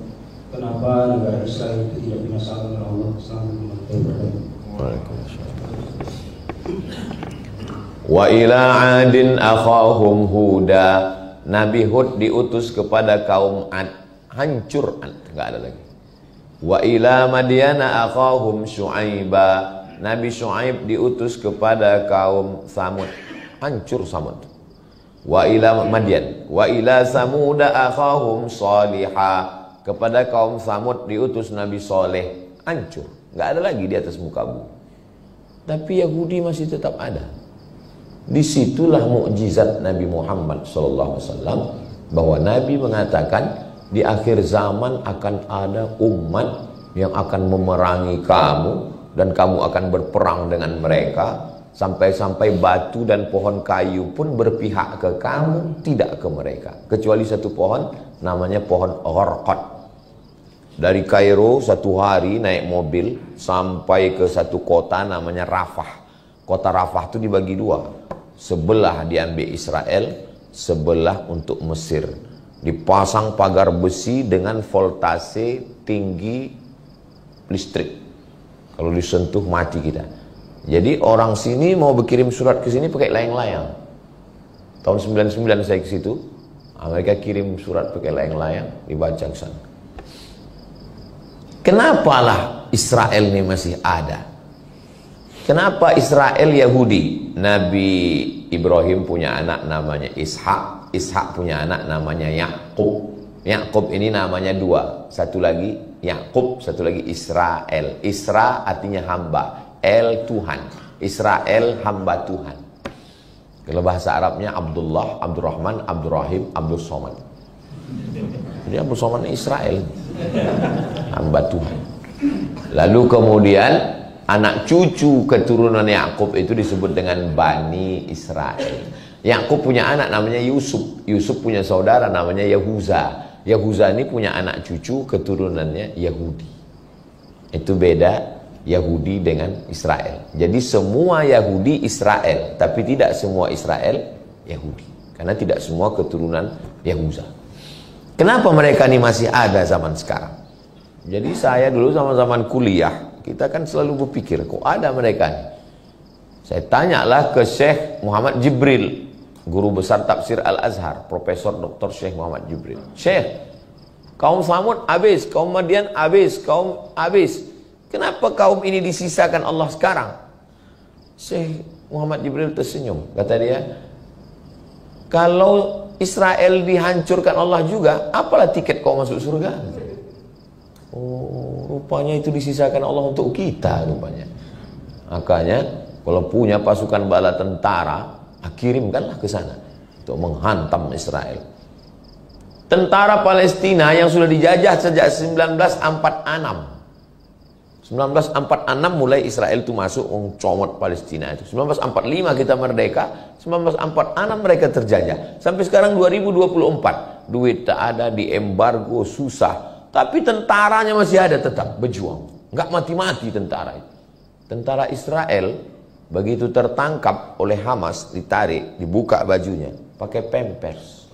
kenapa negara Islam itu tidak dimasalahkan oleh Allah? Assalamualaikum warahmatullahi wabarakatuh. Waalaikumsalam. Wa ila 'adin akhahum huda. Nabi Hud diutus kepada kaum Ad, hancur Ad, enggak ada lagi. Wa ila Madyana akhahum Syu'aiba. Nabi Syu'aib diutus kepada kaum Samud, hancur Samud. Wa ila Madyan, wa ila Samuda akhahum Salihah. Kepada kaum Samud diutus Nabi Saleh, hancur, nggak ada lagi di atas muka bumi. Tapi Yahudi masih tetap ada. Disitulah mukjizat Nabi Muhammad SAW, bahwa Nabi mengatakan di akhir zaman akan ada umat yang akan memerangi kamu dan kamu akan berperang dengan mereka, sampai-sampai batu dan pohon kayu pun berpihak ke kamu, tidak ke mereka, kecuali satu pohon namanya pohon Gharqad. Dari Kairo 1 hari naik mobil sampai ke satu kota namanya Rafah. Kota Rafah itu dibagi 2. Sebelah diambil Israel, sebelah untuk Mesir. Dipasang pagar besi dengan voltase tinggi listrik. Kalau disentuh mati kita. Jadi orang sini mau berkirim surat ke sini pakai layang-layang. Tahun 99 saya ke situ. Mereka kirim surat pakai layang-layang, dibaca ke sana. Kenapalah Israel ini masih ada? Kenapa Israel Yahudi? Nabi Ibrahim punya anak namanya Ishak. Ishak punya anak namanya Yakub. Yakub ini namanya 2. Satu lagi Yakub, satu lagi Israel. Isra artinya hamba, El Tuhan. Israel hamba Tuhan. Kalau bahasa Arabnya Abdullah, Abdurrahman, Abdurrahim, Abdul Somad. Jadi Abdul Somad ini Israel, hamba Tuhan. Lalu kemudian anak cucu keturunan Yakub itu disebut dengan Bani Israel. Yakub punya anak namanya Yusuf. Yusuf punya saudara namanya Yahuza. Yahuza ini punya anak cucu keturunannya Yahudi. Itu beda Yahudi dengan Israel. Jadi semua Yahudi Israel, tapi tidak semua Israel Yahudi. Karena tidak semua keturunan Yahuza. Kenapa mereka ini masih ada zaman sekarang? Jadi saya dulu zaman-zaman kuliah, kita kan selalu berpikir, kok ada mereka nih? Saya tanyalah ke Syekh Muhammad Jibril, guru besar tafsir Al-Azhar, Profesor Dr. Syekh Muhammad Jibril. Syekh, kaum Samud habis, kaum Madian habis, kaum habis. Kenapa kaum ini disisakan Allah sekarang? Syekh Muhammad Jibril tersenyum. Kata dia, kalau Israel dihancurkan Allah juga, apalah tiket kau masuk surga? Oh, rupanya itu disisakan Allah untuk kita rupanya. Makanya kalau punya pasukan bala tentara, kirimkanlah ke sana untuk menghantam Israel. Tentara Palestina yang sudah dijajah sejak 1946. 1946 mulai Israel itu masuk mencomot Palestina itu. 1945 kita merdeka, 1946 mereka terjajah. Sampai sekarang 2024, duit tak ada, di embargo, susah. Tapi tentaranya masih ada tetap berjuang. Nggak mati-mati tentara itu. Tentara Israel begitu tertangkap oleh Hamas, ditarik, dibuka bajunya, pakai pampers.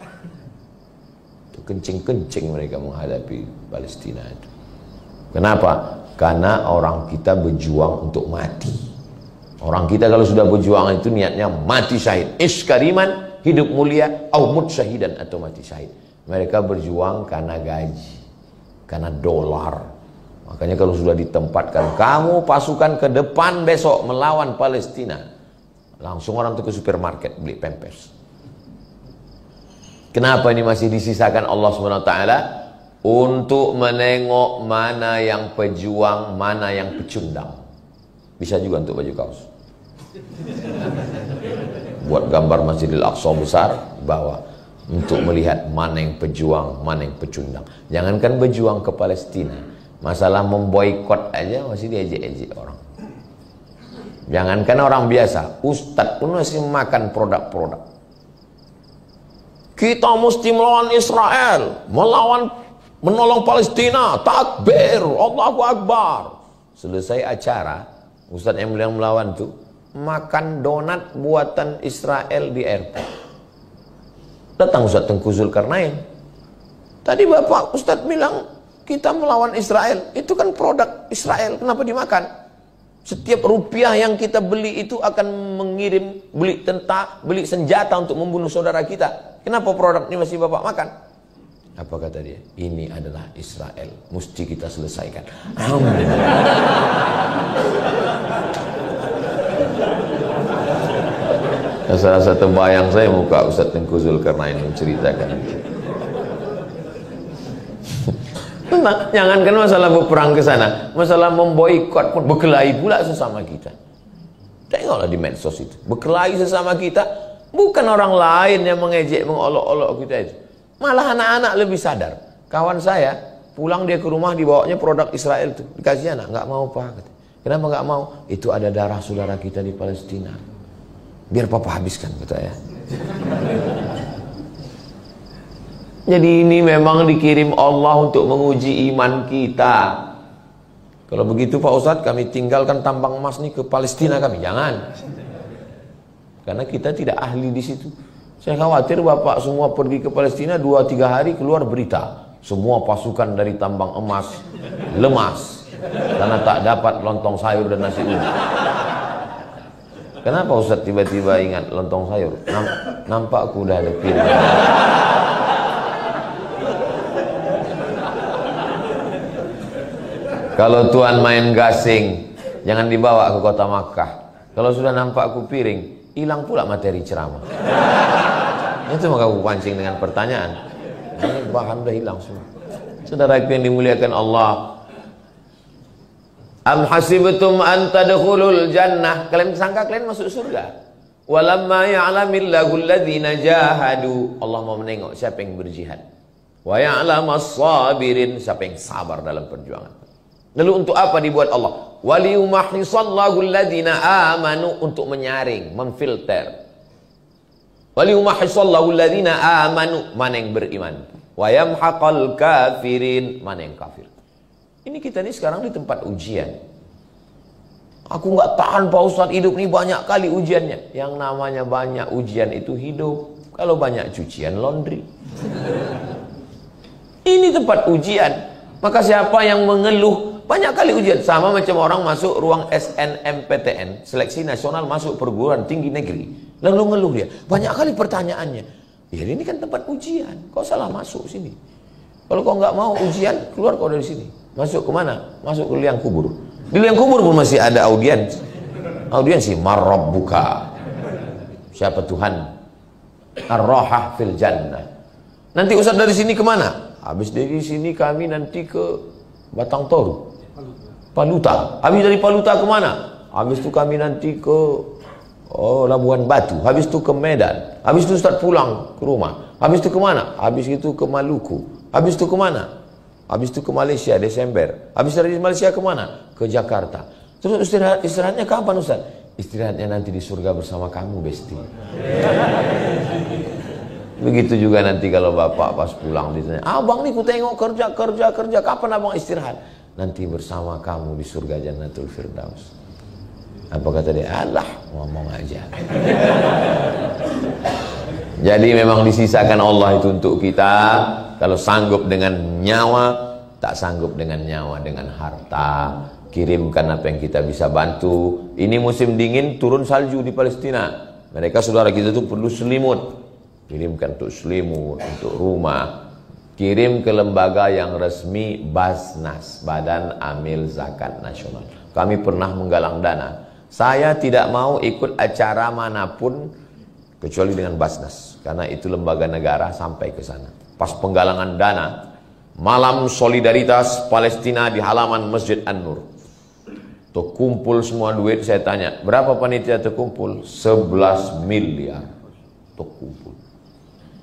Kencing-kencing mereka menghadapi Palestina itu. Kenapa? Karena orang kita berjuang untuk mati. Orang kita kalau sudah berjuang itu niatnya mati syahid. Iskariman, hidup mulia, au mut syahidan, atau mati syahid. Mereka berjuang karena gaji, karena dolar. Makanya kalau sudah ditempatkan, kamu pasukan ke depan besok melawan Palestina, langsung orang itu ke supermarket beli pampers. Kenapa ini masih disisakan Allah SWT? Untuk menengok mana yang pejuang, mana yang pecundang. Bisa juga untuk baju kaos. Buat gambar Masjidil Aqsa besar, bawa. Untuk melihat mana yang pejuang, mana yang pecundang. Jangankan berjuang ke Palestina, masalah memboikot aja masih diejek-ejek orang. Jangankan orang biasa, ustadz pun masih makan produk-produk. Kita mesti melawan Israel, menolong Palestina, takbir, Allahu Akbar. Selesai acara, ustadz yang melawan tuh makan donat buatan Israel di airport. Datang Ustadz Tengku Zulkarnain. Tadi Bapak Ustadz bilang kita melawan Israel, itu kan produk Israel, kenapa dimakan? Setiap rupiah yang kita beli itu akan mengirim beli senjata untuk membunuh saudara kita. Kenapa produk ini masih Bapak makan? Apa kata dia? Ini adalah Israel, mesti kita selesaikan. Salah satu bayang saya muka Ustadz Tengku Zulkarnain menceritakan. Jangankan masalah berperang ke sana, masalah memboikot pun berkelahi pula sesama kita. Tengoklah di medsos itu, berkelahi sesama kita, bukan orang lain yang mengejek, mengolok-olok kita itu. Malah anak-anak lebih sadar. Kawan saya pulang dia ke rumah, dibawanya produk Israel tuh, dikasih anak, nggak mau Pak. Kenapa nggak mau? Itu ada darah saudara kita di Palestina. Biar Papa habiskan, kata ya. Jadi ini memang dikirim Allah untuk menguji iman kita. Kalau begitu Pak Ustadz, kami tinggalkan tambang emas nih ke Palestina kami. Jangan. Karena kita tidak ahli di situ. Saya khawatir Bapak semua pergi ke Palestina 2-3 hari keluar berita. Semua pasukan dari tambang emas lemas karena tak dapat lontong sayur dan nasi uduk. Kenapa Ustadz tiba-tiba ingat lontong sayur? Nampak aku udah ada piring. Kalau Tuhan main gasing, jangan dibawa ke kota Makkah. Kalau sudah nampak aku piring, hilang pula materi ceramah. Itu maka aku pancing dengan pertanyaan. Ini bahan udah hilang semua. Saudara yang dimuliakan Allah, am hasibtum an tadkhulul jannah, kalian sangka kalian masuk surga? Walamma ya'lamillahu alladhina jahadu, Allah mau menengok siapa yang berjihad. Wa ya'lamas sabirin, siapa yang sabar dalam perjuangan. Lalu untuk apa dibuat Allah? Waliyumahhisallahu alladhina amanu, untuk menyaring, memfilter. Waliyumahhisallahu alladhina amanu, mana yang beriman. Wa yamhaqal kafirin, mana yang kafir. Ini kita ini sekarang di tempat ujian. Aku nggak tahan Pak Ustadz, hidup ini banyak kali ujiannya. Yang namanya banyak ujian itu hidup. Kalau banyak cucian, laundry. Ini tempat ujian. Maka siapa yang mengeluh, banyak kali ujian. Sama macam orang masuk ruang SNMPTN, seleksi nasional masuk perguruan tinggi negeri. Lalu ngeluh dia, banyak kali pertanyaannya. Ya ini kan tempat ujian, kau salah masuk sini. Kalau kau nggak mau ujian, keluar kau dari sini. Masuk kemana? Masuk ke liang kubur. Di liang kubur pun masih ada audiens. Audiensi, marrabbuka. Siapa Tuhan? Ar-rahah fil jannah. Nanti Ustaz dari sini kemana? Habis dari sini kami nanti ke Batang Toru, Paluta. Habis dari Paluta kemana? Habis itu kami nanti ke Labuan Batu. Habis itu ke Medan. Habis itu Ustaz pulang ke rumah. Habis itu kemana? Habis itu ke Maluku. Habis itu kemana? Habis itu ke Malaysia Desember. Habis dari Malaysia kemana? Ke Jakarta. Terus istirahatnya kapan Ustaz? Istirahatnya nanti di surga bersama kamu, Besti. Begitu juga nanti kalau bapak pas pulang ditanya, abang nih ku tengok kerja, kapan abang istirahat? Nanti bersama kamu di surga Jannatul Firdaus. Apa kata dia? Alah, ngomong aja. Jadi memang disisakan Allah itu untuk kita. Kalau sanggup dengan nyawa, tak sanggup dengan nyawa, dengan harta, kirimkan apa yang kita bisa bantu. Ini musim dingin, turun salju di Palestina. Mereka saudara kita itu perlu selimut. Kirimkan untuk selimut, untuk rumah. Kirim ke lembaga yang resmi, Basnas, Badan Amil Zakat Nasional. Kami pernah menggalang dana. Saya tidak mau ikut acara manapun kecuali dengan Basnas, karena itu lembaga negara sampai ke sana. Pas penggalangan dana, malam solidaritas Palestina di halaman Masjid An-Nur. Terkumpul semua duit, saya tanya, berapa panitia terkumpul? 11 miliar terkumpul.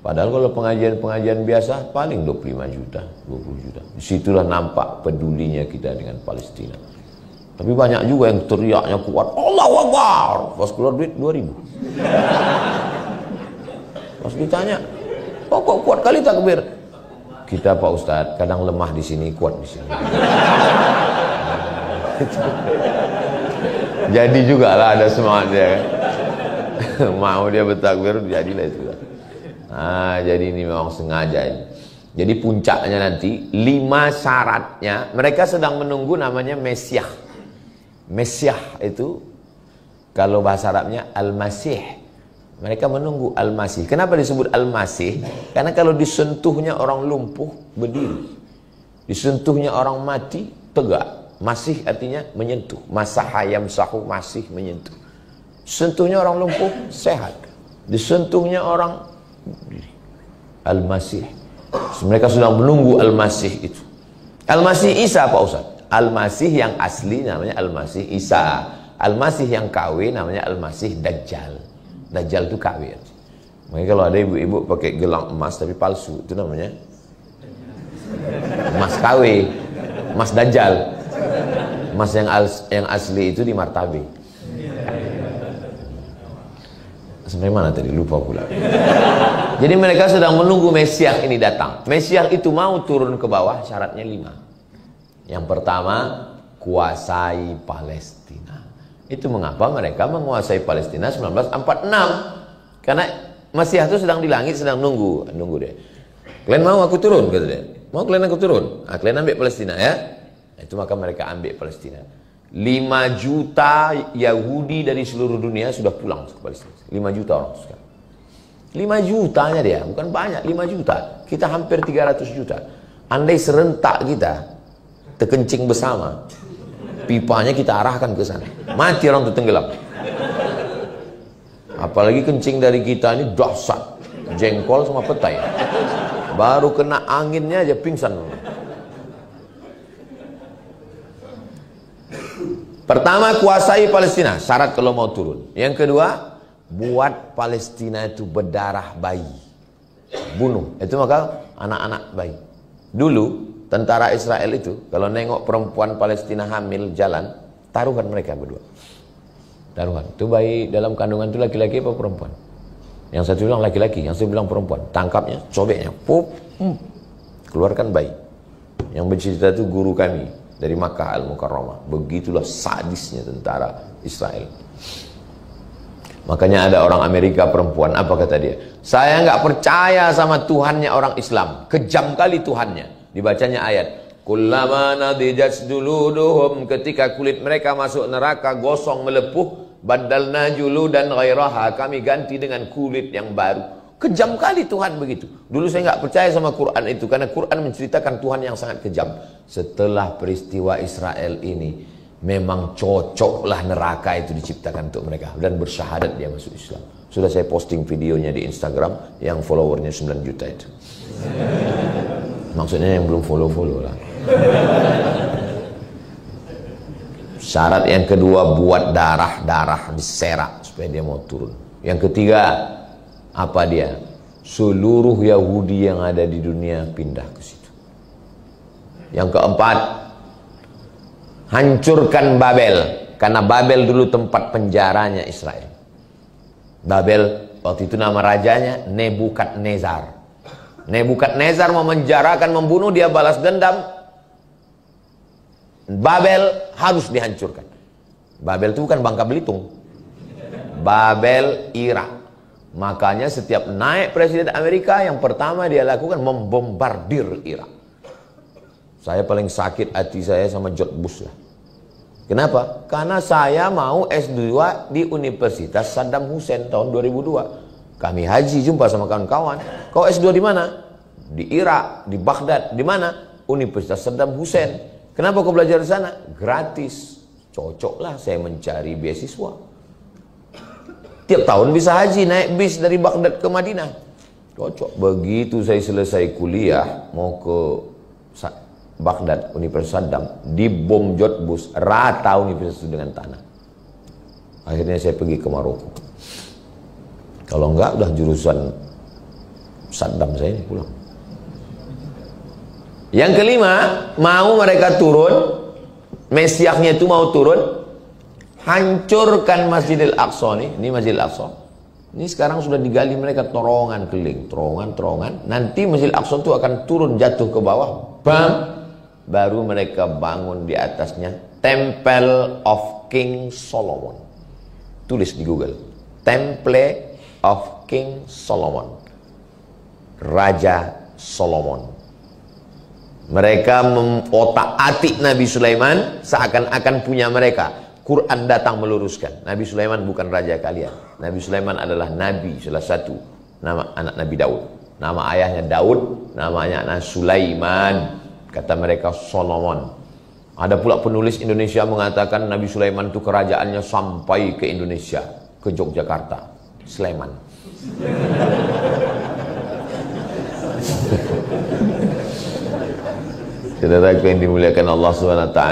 Padahal kalau pengajian-pengajian biasa paling 25 juta, 20 juta. Disitulah nampak pedulinya kita dengan Palestina. Tapi banyak juga yang teriaknya kuat, Allahu Akbar. Pas keluar duit 2.000. Pas ditanya, kok kuat kali takbir? Kita Pak Ustadz kadang lemah di sini, kuat di sini. Jadi juga lah ada semangat dia kan. Mau dia bertakbir, jadilah itu. Nah, jadi ini memang sengaja ini. Jadi puncaknya nanti 5 syaratnya. Mereka sedang menunggu namanya Mesiah. Mesiah itu kalau bahasa Arabnya Al-Masih. Mereka menunggu Al-Masih. Kenapa disebut Al-Masih? Karena kalau disentuhnya orang lumpuh berdiri, disentuhnya orang mati tegak. Masih artinya menyentuh. Masahayam sahu, masih menyentuh. Sentuhnya orang lumpuh sehat. Disentuhnya orang Al-Masih. Mereka sedang menunggu Al-Masih itu. Al-Masih Isa Pak Ustaz. Al-Masih yang asli namanya Al-Masih Isa. Al-Masih yang KW namanya Al-Masih Dajjal. Dajjal itu KW. Makanya kalau ada ibu-ibu pakai gelang emas tapi palsu, itu namanya emas KW, emas Dajjal. Emas yang asli itu di Martabe. Sampai mana tadi? Lupa pula. Jadi mereka sedang menunggu Mesias ini datang. Mesias itu mau turun ke bawah, syaratnya 5. Yang pertama, kuasai Palestina. Itu mengapa mereka menguasai Palestina 1946. Karena Mesias itu sedang di langit, sedang nunggu dia. Kalian mau aku turun? Kata dia. Mau kalian aku turun? Nah, kalian ambil Palestina ya. Itu maka mereka ambil Palestina. 5 juta Yahudi dari seluruh dunia sudah pulang ke Palestina. 5 juta orang sekarang. 5 jutanya dia, bukan banyak, 5 juta. Kita hampir 300 juta. Andai serentak kita terkencing bersama, pipanya kita arahkan ke sana. Mati orang itu tenggelam. Apalagi kencing dari kita ini dahsyat. Jengkol sama petai. Baru kena anginnya aja pingsan. Pertama, kuasai Palestina, syarat kalau mau turun. Yang kedua, buat Palestina itu berdarah bayi. Bunuh, itu maka anak-anak bayi. Dulu, tentara Israel itu, kalau nengok perempuan Palestina hamil jalan, taruhan mereka berdua. Taruhan, itu bayi dalam kandungan itu laki-laki apa perempuan? Yang satu bilang laki-laki, yang satu bilang perempuan. Tangkapnya, sobeknya, pup, keluarkan bayi. Yang bercerita itu guru kami dari Makkah Al-Mukarramah. Begitulah sadisnya tentara Israel. Makanya ada orang Amerika perempuan, apa kata dia? Saya nggak percaya sama Tuhannya orang Islam. Kejam kali Tuhannya. Dibacanya ayat. Kullama nadijat juluduhum, ketika kulit mereka masuk neraka gosong melepuh, badalna juludan ghairaha, kami ganti dengan kulit yang baru. Kejam kali Tuhan begitu. Dulu saya nggak percaya sama Quran itu karena Quran menceritakan Tuhan yang sangat kejam. Setelah peristiwa Israel ini, memang cocoklah neraka itu diciptakan untuk mereka dan bersyahadat dia masuk Islam. Sudah saya posting videonya di Instagram yang followernya 9 juta itu. Maksudnya yang belum follow lah. Syarat yang kedua, buat darah diserak supaya dia mau turun. Yang ketiga, apa dia? Seluruh Yahudi yang ada di dunia pindah ke situ. Yang keempat, hancurkan Babel, karena Babel dulu tempat penjaranya Israel. Babel waktu itu nama rajanya Nebukadnezar. Nebukadnezar mau menjarakan, membunuh, dia balas dendam. Babel harus dihancurkan. Babel itu bukan Bangka Belitung. Babel Irak. Makanya setiap naik presiden Amerika, yang pertama dia lakukan membombardir Irak. Saya paling sakit hati saya sama George Bush lah. Kenapa? Karena saya mau S2 di Universitas Saddam Hussein tahun 2002. Kami haji jumpa sama kawan-kawan. Kau S2 di mana? Di Irak, di Baghdad. Di mana? Universitas Saddam Hussein. Kenapa kau belajar di sana? Gratis. Cocoklah saya mencari beasiswa. Tiap tahun bisa haji, naik bis dari Baghdad ke Madinah. Cocok. Begitu saya selesai kuliah, mau ke Baghdad, Universitas Saddam, dibom George Bush, rata universitas itu dengan tanah. Akhirnya saya pergi ke Maroko. Kalau enggak, udah jurusan Saddam saya ini pulang. Yang kelima, mau mereka turun, Mesiasnya itu mau turun, hancurkan Masjidil Aqsa nih. Ini Masjidil Aqsa. Ini sekarang sudah digali mereka terowongan keliling, terowongan. Nanti Masjidil Aqsa itu akan turun jatuh ke bawah, bam, baru mereka bangun di atasnya Temple of King Solomon. Tulis di Google, Temple of King Solomon, Raja Solomon. Mereka mengotak-atik Nabi Sulaiman seakan-akan punya mereka. Quran datang meluruskan, Nabi Sulaiman bukan raja kalian. Nabi Sulaiman adalah nabi, salah satu nama anak Nabi Daud. Nama ayahnya Daud, namanya anak Sulaiman. Kata mereka Solomon. Ada pula penulis Indonesia mengatakan Nabi Sulaiman itu kerajaannya sampai ke Indonesia, ke Yogyakarta, Sleman. Saudaraku yang dimuliakan Allah SWT,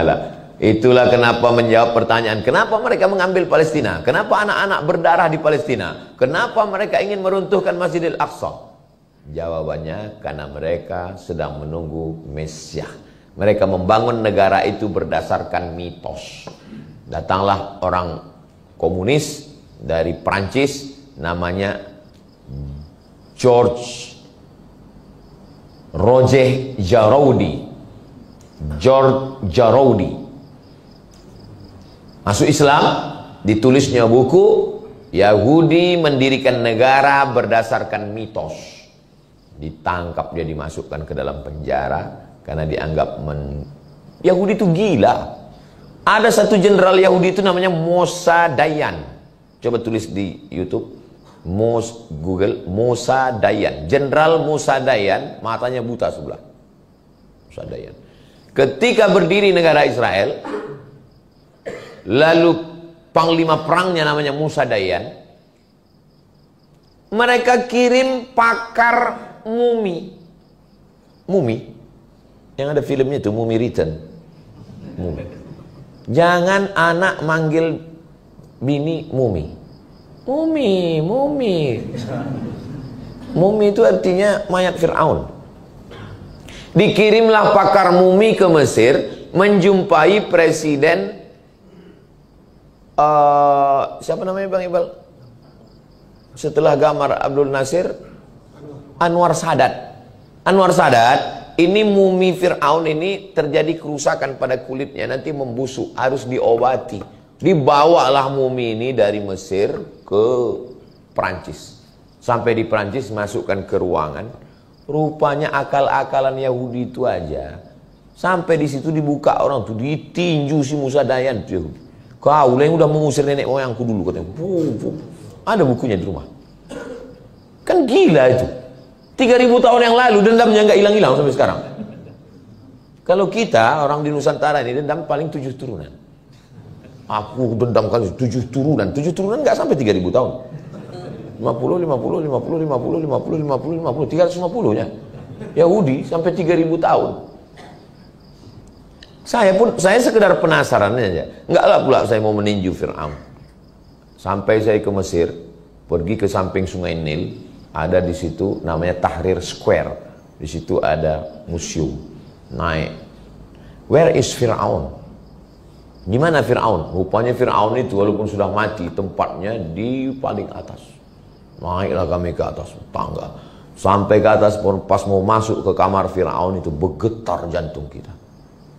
itulah kenapa menjawab pertanyaan, kenapa mereka mengambil Palestina, kenapa anak-anak berdarah di Palestina, kenapa mereka ingin meruntuhkan Masjidil Aqsa. Jawabannya karena mereka sedang menunggu Mesias. Mereka membangun negara itu berdasarkan mitos. Datanglah orang komunis dari Prancis namanya George Roger Jaraudi. George Jaraudi masuk Islam, ditulisnya buku Yahudi mendirikan negara berdasarkan mitos. Ditangkap, dia dimasukkan ke dalam penjara karena dianggap Yahudi itu gila. Ada satu jenderal Yahudi itu namanya Mosa Dayan. Coba tulis di YouTube, Google Mosa Dayan. Jenderal Mosa Dayan, matanya buta sebelah. Mosa Dayan. Ketika berdiri negara Israel, lalu panglima perangnya namanya Mosa Dayan, mereka kirim pakar mumi yang ada filmnya itu, Mummy Return. Jangan anak manggil bini mumi itu artinya mayat Fir'aun. Dikirimlah pakar mumi ke Mesir menjumpai presiden siapa namanya Bang Iqbal setelah Gamal Abdul Nasir, Anwar Sadat. Ini mumi Fir'aun ini terjadi kerusakan pada kulitnya, nanti membusuk, harus diobati. Dibawalah mumi ini dari Mesir ke Prancis. Sampai di Prancis, masukkan ke ruangan. Rupanya akal-akalan Yahudi itu aja. Sampai di situ dibuka orang tuh, ditinju si Mosa Dayan tuh Yahudi. Kau yang udah mengusir nenek moyangku dulu, katanya. Ada bukunya di rumah. Kan gila itu. 3000 tahun yang lalu dendamnya nggak hilang-hilang sampai sekarang. Kalau kita orang di Nusantara ini dendam paling 7 turunan. Aku dendam kali 7 turunan. 7 turunan nggak sampai 3000 tahun. 50, 350-nya. Yahudi sampai 3000 tahun. Saya sekedar penasaran aja. Enggaklah pula saya mau meninju Fir'aun. Sampai saya ke Mesir, pergi ke samping Sungai Nil. Ada di situ namanya Tahrir Square. Di situ ada museum. Naik. Where is Fir'aun? Di mana Fir'aun? Rupanya Fir'aun itu walaupun sudah mati, tempatnya di paling atas. Naiklah kami ke atas tangga. Sampai ke atas, pas mau masuk ke kamar Fir'aun itu bergetar jantung kita.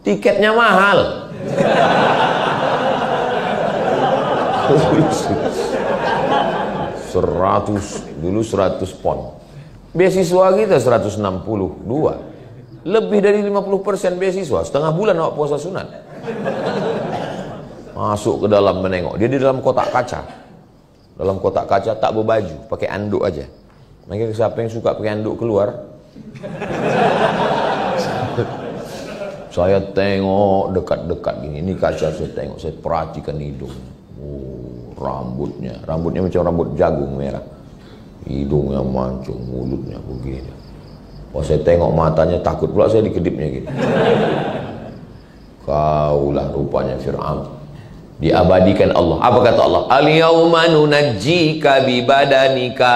Tiketnya mahal. 100 pon. Beasiswa kita 162. Lebih dari 50% beasiswa. Setengah bulan awak puasa sunat. Masuk ke dalam menengok. Dia di dalam kotak kaca. Dalam kotak kaca tak berbaju, pakai anduk aja. Makanya siapa yang suka pakai anduk keluar. Saya tengok dekat-dekat gini. Ini kaca saya tengok, saya perhatikan hidung. Rambutnya macam rambut jagung merah, hidungnya mancung, mulutnya begini. Saya tengok matanya, takut pula saya dikedipnya gitu. Kaulah rupanya Fir'aun diabadikan Allah. Apa kata Allah? Al-yauma nunajjika bibadanika.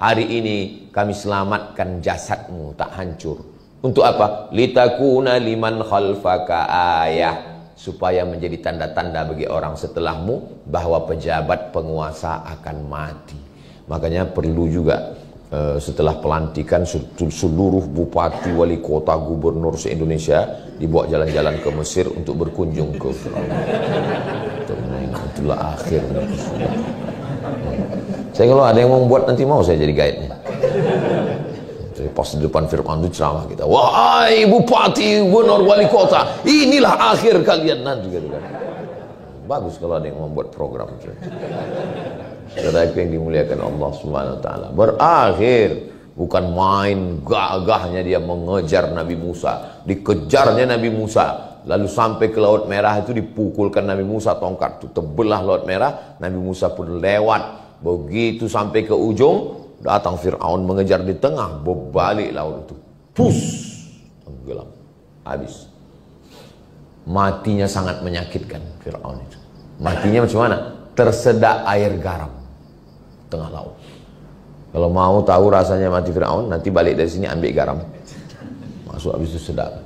Hari ini kami selamatkan jasadmu, tak hancur. Untuk apa? Litakuna liman khalfaka ayah. Supaya menjadi tanda-tanda bagi orang setelahmu bahwa pejabat penguasa akan mati. Makanya perlu juga setelah pelantikan seluruh bupati, wali kota, gubernur se-Indonesia dibawa jalan-jalan ke Mesir untuk berkunjung ke Fir'aun. Itulah akhirnya. Saya kalau ada yang mau buat nanti mau saya jadi guide-nya. Pas di depan Fir'aun itu ceramah kita, wahai bupati, gubernur, wali kota, inilah akhir kalian nanti gitu kan. Bagus kalau ada yang membuat program. Saudaraku yang dimuliakan Allah Subhanahu wa taala. Berakhir, bukan main gagahnya dia mengejar Nabi Musa, dikejarnya Nabi Musa, lalu sampai ke Laut Merah itu dipukulkan Nabi Musa, tongkat itu tebelah Laut Merah, Nabi Musa pun lewat. Begitu sampai ke ujung, datang Fir'aun mengejar di tengah, berbalik laut itu, pus, tenggelam, habis. Matinya sangat menyakitkan Fir'aun itu. Matinya macam mana? Tersedak air garam tengah laut. Kalau mau tahu rasanya mati Fir'aun, nanti balik dari sini ambil garam, masuk, habis itu sedap.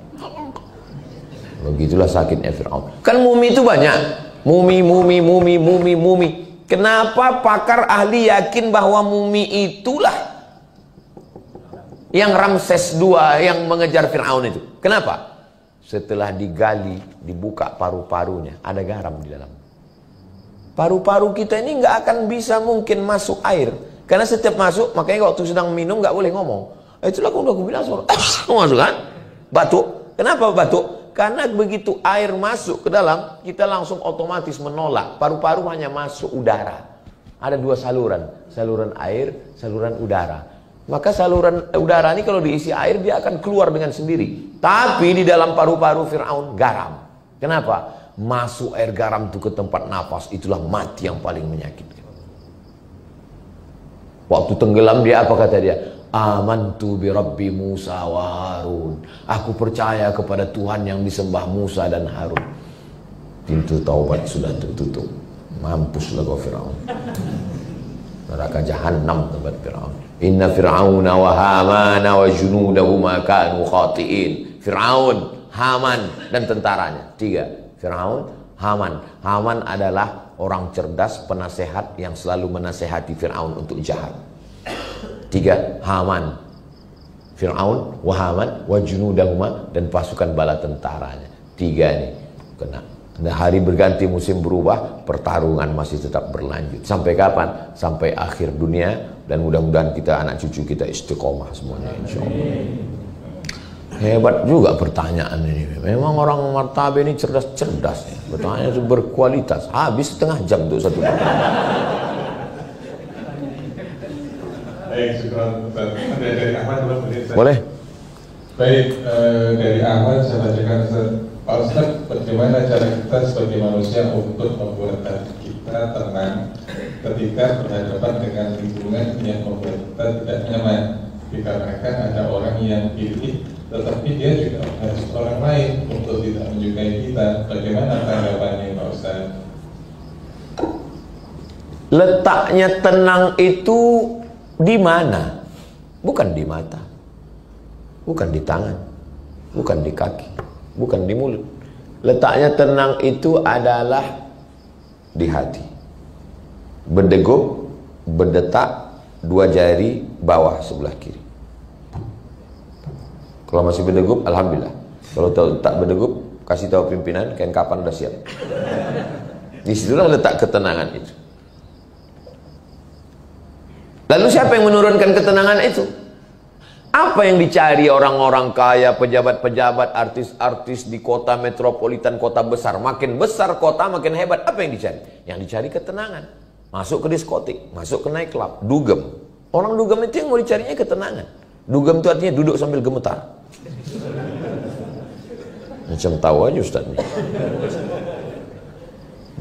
Begitulah sakitnya Fir'aun. Kan mumi itu banyak, mumi. Kenapa pakar ahli yakin bahwa mumi itulah yang Ramses II yang mengejar Fir'aun itu? Kenapa? Setelah digali, dibuka paru-parunya, ada garam di dalam. Paru-paru kita ini nggak akan bisa mungkin masuk air. Karena setiap masuk, makanya waktu sedang minum nggak boleh ngomong. Itulah aku bilang, masuk kan? Batuk. Kenapa batuk? Karena begitu air masuk ke dalam, kita langsung otomatis menolak. Paru-paru hanya masuk udara. Ada dua saluran. Saluran air, saluran udara. Maka saluran udara ini kalau diisi air, dia akan keluar dengan sendiri. Tapi di dalam paru-paru Fir'aun, garam. Kenapa? Masuk air garam itu ke tempat nafas, itulah mati yang paling menyakitkan. Waktu tenggelam dia apa kata dia? Amantu bi Rabbi Musa wa Harun. Aku percaya kepada Tuhan yang disembah Musa dan Harun. Pintu taubat sudah tertutup. Mampuslah kau Fir'aun. Neraka jahanam tempat Fir'aun. Inna Fir'auna wa Hamana wa junudahuma kanu khati'in. Fir'aun, Haman dan tentaranya. 3. Fir'aun, Haman. Haman adalah orang cerdas, penasehat yang selalu menasehati Fir'aun untuk jahat. 3. Haman, Fir'aun, wa Haman, wa junudahuma, dan pasukan bala tentaranya. 3 ini kena. Nah, hari berganti, musim berubah, pertarungan masih tetap berlanjut. Sampai kapan? Sampai akhir dunia, dan mudah-mudahan kita, anak cucu kita istiqomah semuanya, insya Allah. Hebat juga pertanyaan ini. Memang orang martabe ini cerdas-cerdas ya. Pertanyaan itu berkualitas. Habis setengah jam untuk satu pertanyaan. Baik, syukur. Dari Ahmad belum menit. Boleh? Baik, dari Ahmad saya bacakan. Pak Ustaz, bagaimana cara kita sebagai manusia untuk membuat hati kita tenang ketika berhadapan dengan lingkungan yang membuat kita tidak nyaman? Dikarenakan ada orang yang pilih, tetapi dia juga mengajak orang lain untuk tidak menyukai kita. Bagaimana tanggapannya Pak Ustaz? Letaknya tenang itu di mana? Bukan di mata, bukan di tangan, bukan di kaki, bukan di mulut. Letaknya tenang itu adalah di hati. Berdegup, berdetak, 2 jari bawah sebelah kiri. Kalau masih berdegup, alhamdulillah. Kalau tak berdegup, kasih tahu pimpinan, kain kapan udah siap. Disitulah letak ketenangan itu. Lalu siapa yang menurunkan ketenangan itu? Apa yang dicari orang-orang kaya, pejabat-pejabat, artis-artis di kota metropolitan, kota besar? Makin besar kota, makin hebat. Apa yang dicari? Yang dicari ketenangan. Masuk ke diskotik, masuk ke nightclub, dugem. Orang dugem itu yang mau dicarinya ketenangan. Dugem itu artinya duduk sambil gemetar. Macam tahu aja Ustaz nih.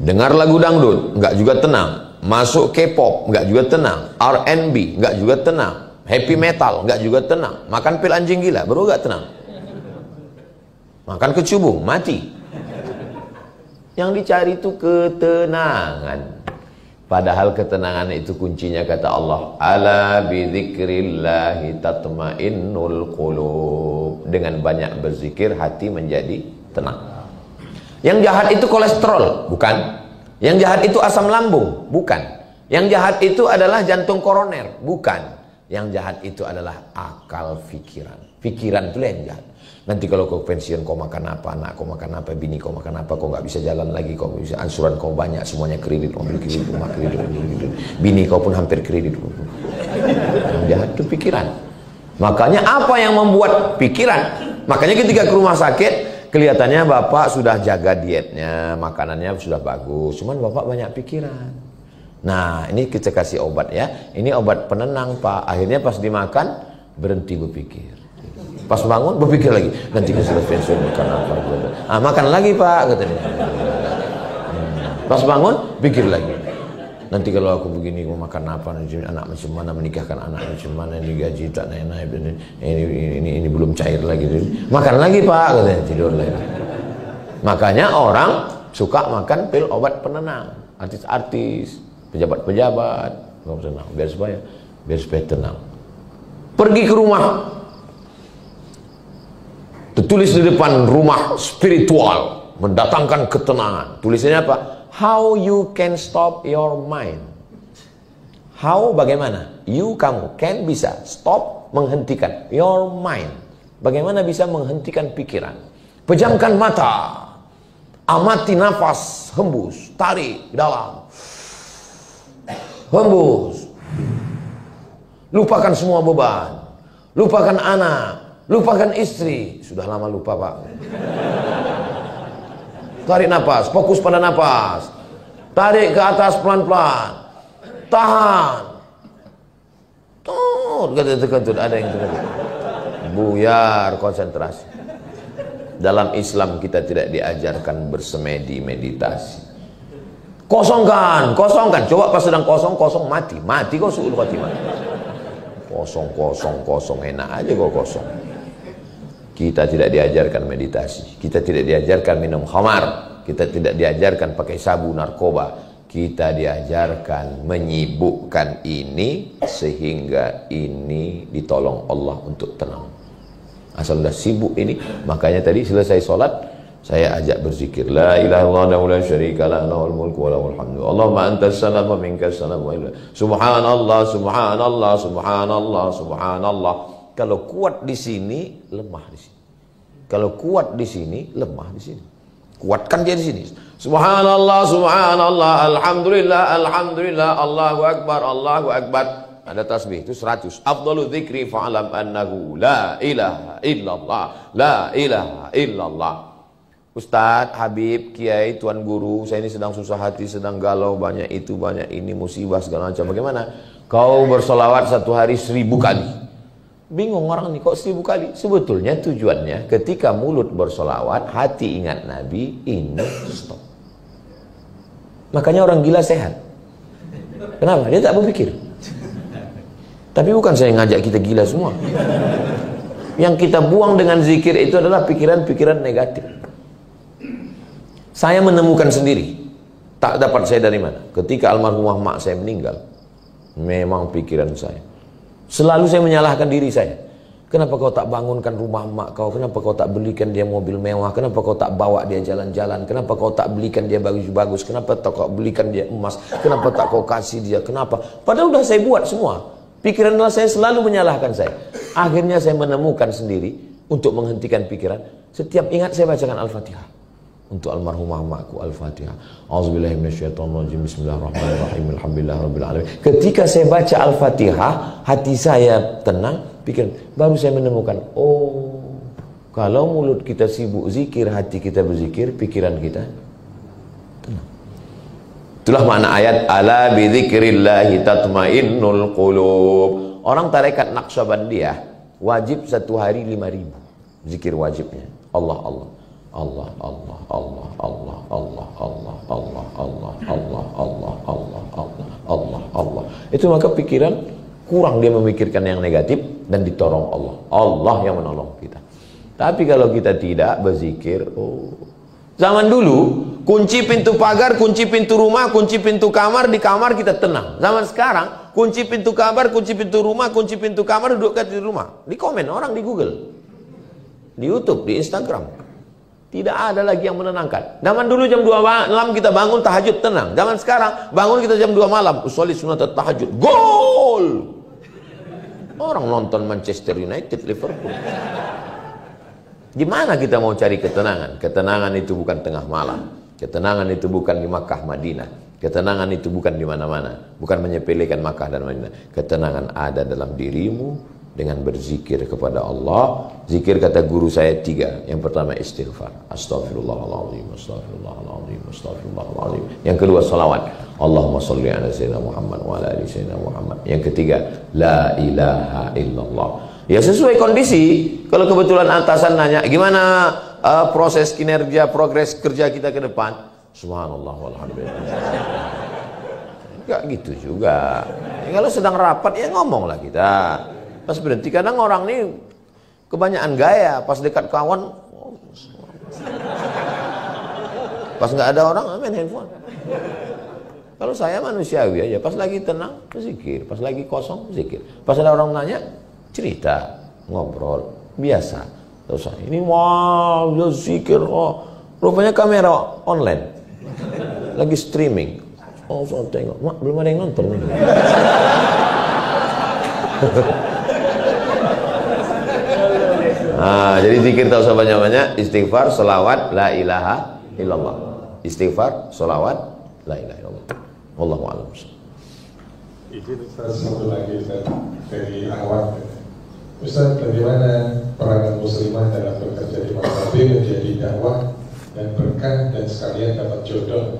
Dengar lagu dangdut, enggak juga tenang. Masuk K-pop, enggak juga tenang. R&B, enggak juga tenang. Happy metal, enggak juga tenang. Makan pil anjing gila, baru enggak tenang. Makan kecubung, mati. Yang dicari itu ketenangan. Padahal ketenangan itu kuncinya kata Allah, ala bidzikrillahi tatmainnul qulub. Dengan banyak berzikir hati menjadi tenang. Yang jahat itu kolesterol, bukan. Yang jahat itu asam lambung, bukan. Yang jahat itu adalah jantung koroner, bukan. Yang jahat itu adalah akal pikiran. Pikiran itu yang jahat. Nanti kalau kau pensiun kau makan apa, anak kau makan apa, bini kau makan apa, kau nggak bisa jalan lagi, kau bisa ansuran kau banyak, semuanya kredit, mobil kredit, rumah kredit, bini kau pun hampir kredit. Yang jahat itu pikiran. Makanya apa yang membuat pikiran? Makanya ketika ke rumah sakit, kelihatannya bapak sudah jaga dietnya, makanannya sudah bagus, cuman bapak banyak pikiran. Nah, ini kita kasih obat ya. Ini obat penenang Pak. Akhirnya pas dimakan berhenti berpikir. Pas bangun berpikir lagi. Nanti kan sudah pensiun makan apa? Makan lagi Pak katanya. Pas bangun pikir lagi. Nanti kalau aku begini mau makan apa? Anak macam mana, menikahkan anak macam mana, digaji tak naik-naik, ini belum cair lagi. Makan lagi Pak katanya, tidur lagi. Makanya orang suka makan pil obat penenang. Artis-artis, pejabat-pejabat, biar supaya tenang. Pergi ke rumah, tertulis di depan rumah spiritual, mendatangkan ketenangan. Tulisannya apa? How you can stop your mind? How, bagaimana? You, kamu, can, bisa. Stop, menghentikan. Your mind. Bagaimana bisa menghentikan pikiran? Pejamkan mata. Amati nafas, hembus, tarik dalam. Hembus. Lupakan semua beban. Lupakan anak. Lupakan istri. Sudah lama lupa, Pak. Tarik nafas, fokus pada nafas. Tarik ke atas pelan-pelan. Tahan. Kentut, ada yang kentut. Buyar konsentrasi. Dalam Islam kita tidak diajarkan bersemedi meditasi. Kosongkan. Coba pas sedang kosong mati kok suul khotimah. Kosong enak aja kok kosong. Kita tidak diajarkan meditasi, kita tidak diajarkan minum khamar, kita tidak diajarkan pakai sabu narkoba, kita diajarkan menyibukkan ini sehingga ini ditolong Allah untuk tenang. Asal udah sibuk ini, makanya tadi selesai sholat saya ajak berzikir, la ilaha illallah la syarika lah, lahul mulku wa lahul hamdu, Allahumma antas salam wa minkas salam wa ilah. Subhanallah, subhanallah, subhanallah, subhanallah. Kalau kuat di sini, lemah di sini. Kalau kuat di sini, lemah di sini. Kuatkan dia di sini. Subhanallah, subhanallah, alhamdulillah, alhamdulillah, Allahu akbar, Allahu akbar. Ada tasbih itu 100. Afdalu dzikri fa'lam annahu la ilaha illallah, la ilaha illallah. Ustadz, Habib, Kiai, Tuan Guru, saya ini sedang susah hati, sedang galau, banyak itu, banyak ini, musibah segala macam. Bagaimana? Kau bersolawat satu hari 1000 kali. Bingung orang nih, kok 1000 kali? Sebetulnya tujuannya ketika mulut bersolawat, hati ingat Nabi, ini stop. Makanya orang gila sehat. Kenapa? Dia tak berpikir. Tapi bukan saya ngajak kita gila semua. Yang kita buang dengan zikir itu adalah pikiran-pikiran negatif. Saya menemukan sendiri. Tak dapat saya dari mana. Ketika almarhumah mak saya meninggal, memang pikiran saya selalu saya menyalahkan diri saya. Kenapa kau tak bangunkan rumah mak kau? Kenapa kau tak belikan dia mobil mewah? Kenapa kau tak bawa dia jalan-jalan? Kenapa kau tak belikan dia bagus-bagus? Kenapa tak kau belikan dia emas? Kenapa tak kau kasih dia? Kenapa? Padahal udah saya buat semua. Pikiran saya selalu menyalahkan saya. Akhirnya saya menemukan sendiri untuk menghentikan pikiran. Setiap ingat saya bacakan Al-Fatihah. Untuk almarhumah makku Al-Fatihah. Auzubillahi minasyaitonirrajim. Bismillahirrahmanirrahim. Alhamdulillahirabbil alamin. Ketika saya baca Al-Fatihah, hati saya tenang, pikiran baru saya menemukan, oh, kalau mulut kita sibuk zikir, hati kita berzikir, pikiran kita tenang. Itulah makna ayat ala bidzikrillahi tatmainnul qulub. Orang tarekat Naqsyabandiyah wajib satu hari 5000 zikir wajibnya. Allah Allah. Allah Allah Allah Allah Allah Allah Allah Allah Allah Allah Allah Allah Allah Allah. Itu maka pikiran kurang dia memikirkan yang negatif dan ditolong Allah. Allah yang menolong kita. Tapi kalau kita tidak berzikir, oh. Zaman dulu kunci pintu pagar, kunci pintu rumah, kunci pintu kamar, di kamar kita tenang. Zaman sekarang kunci pintu kamar, kunci pintu rumah, kunci pintu kamar, duduk di rumah. Di komen orang di Google, di YouTube, di Instagram. Tidak ada lagi yang menenangkan. Zaman dulu jam 2 malam kita bangun tahajud tenang. Zaman sekarang bangun kita jam 2 malam usolli sunat tahajud. Gol! Orang nonton Manchester United, Liverpool. Gimana kita mau cari ketenangan? Ketenangan itu bukan tengah malam. Ketenangan itu bukan di Makkah, Madinah. Ketenangan itu bukan di mana-mana. Bukan menyepelekan Makkah dan Madinah. Ketenangan ada dalam dirimu dengan berzikir kepada Allah. Zikir kata guru saya 3. Yang pertama istighfar, astaghfirullahaladzim, astaghfirullahaladzim, astaghfirullahaladzim. Yang kedua salawat, Allahumma sholli ala sayyidina Muhammad wa ala ali sayyidina Muhammad. Yang ketiga la ilaha illallah. Ya sesuai kondisi. Kalau kebetulan atasan nanya gimana proses kinerja, progres kerja kita ke depan, subhanallah walhamdulillah. Enggak gitu juga ya, kalau sedang rapat ya ngomonglah kita. Pas berhenti, kadang orang ini kebanyakan gaya, pas dekat kawan, pas nggak ada orang, main handphone. Kalau saya manusiawi aja, pas lagi tenang, zikir, pas lagi kosong, zikir. Pas ada orang nanya, cerita, ngobrol, biasa. Terus ini wah, zikir, oh, rupanya kamera online. lagi streaming. Oh, saya tengok, mak belum ada yang nonton. Jadi zikir tak usah banyak-banyak, istighfar, selawat, la ilaha illallah. Istighfar, selawat, la ilaha illallah. Wallahu a'lam. Izin Ustaz, satu lagi Ustaz, dari awal. Ustaz, bagaimana peranan muslimah dalam bekerja di Maktabi menjadi dakwah dan berkah dan sekalian dapat jodoh?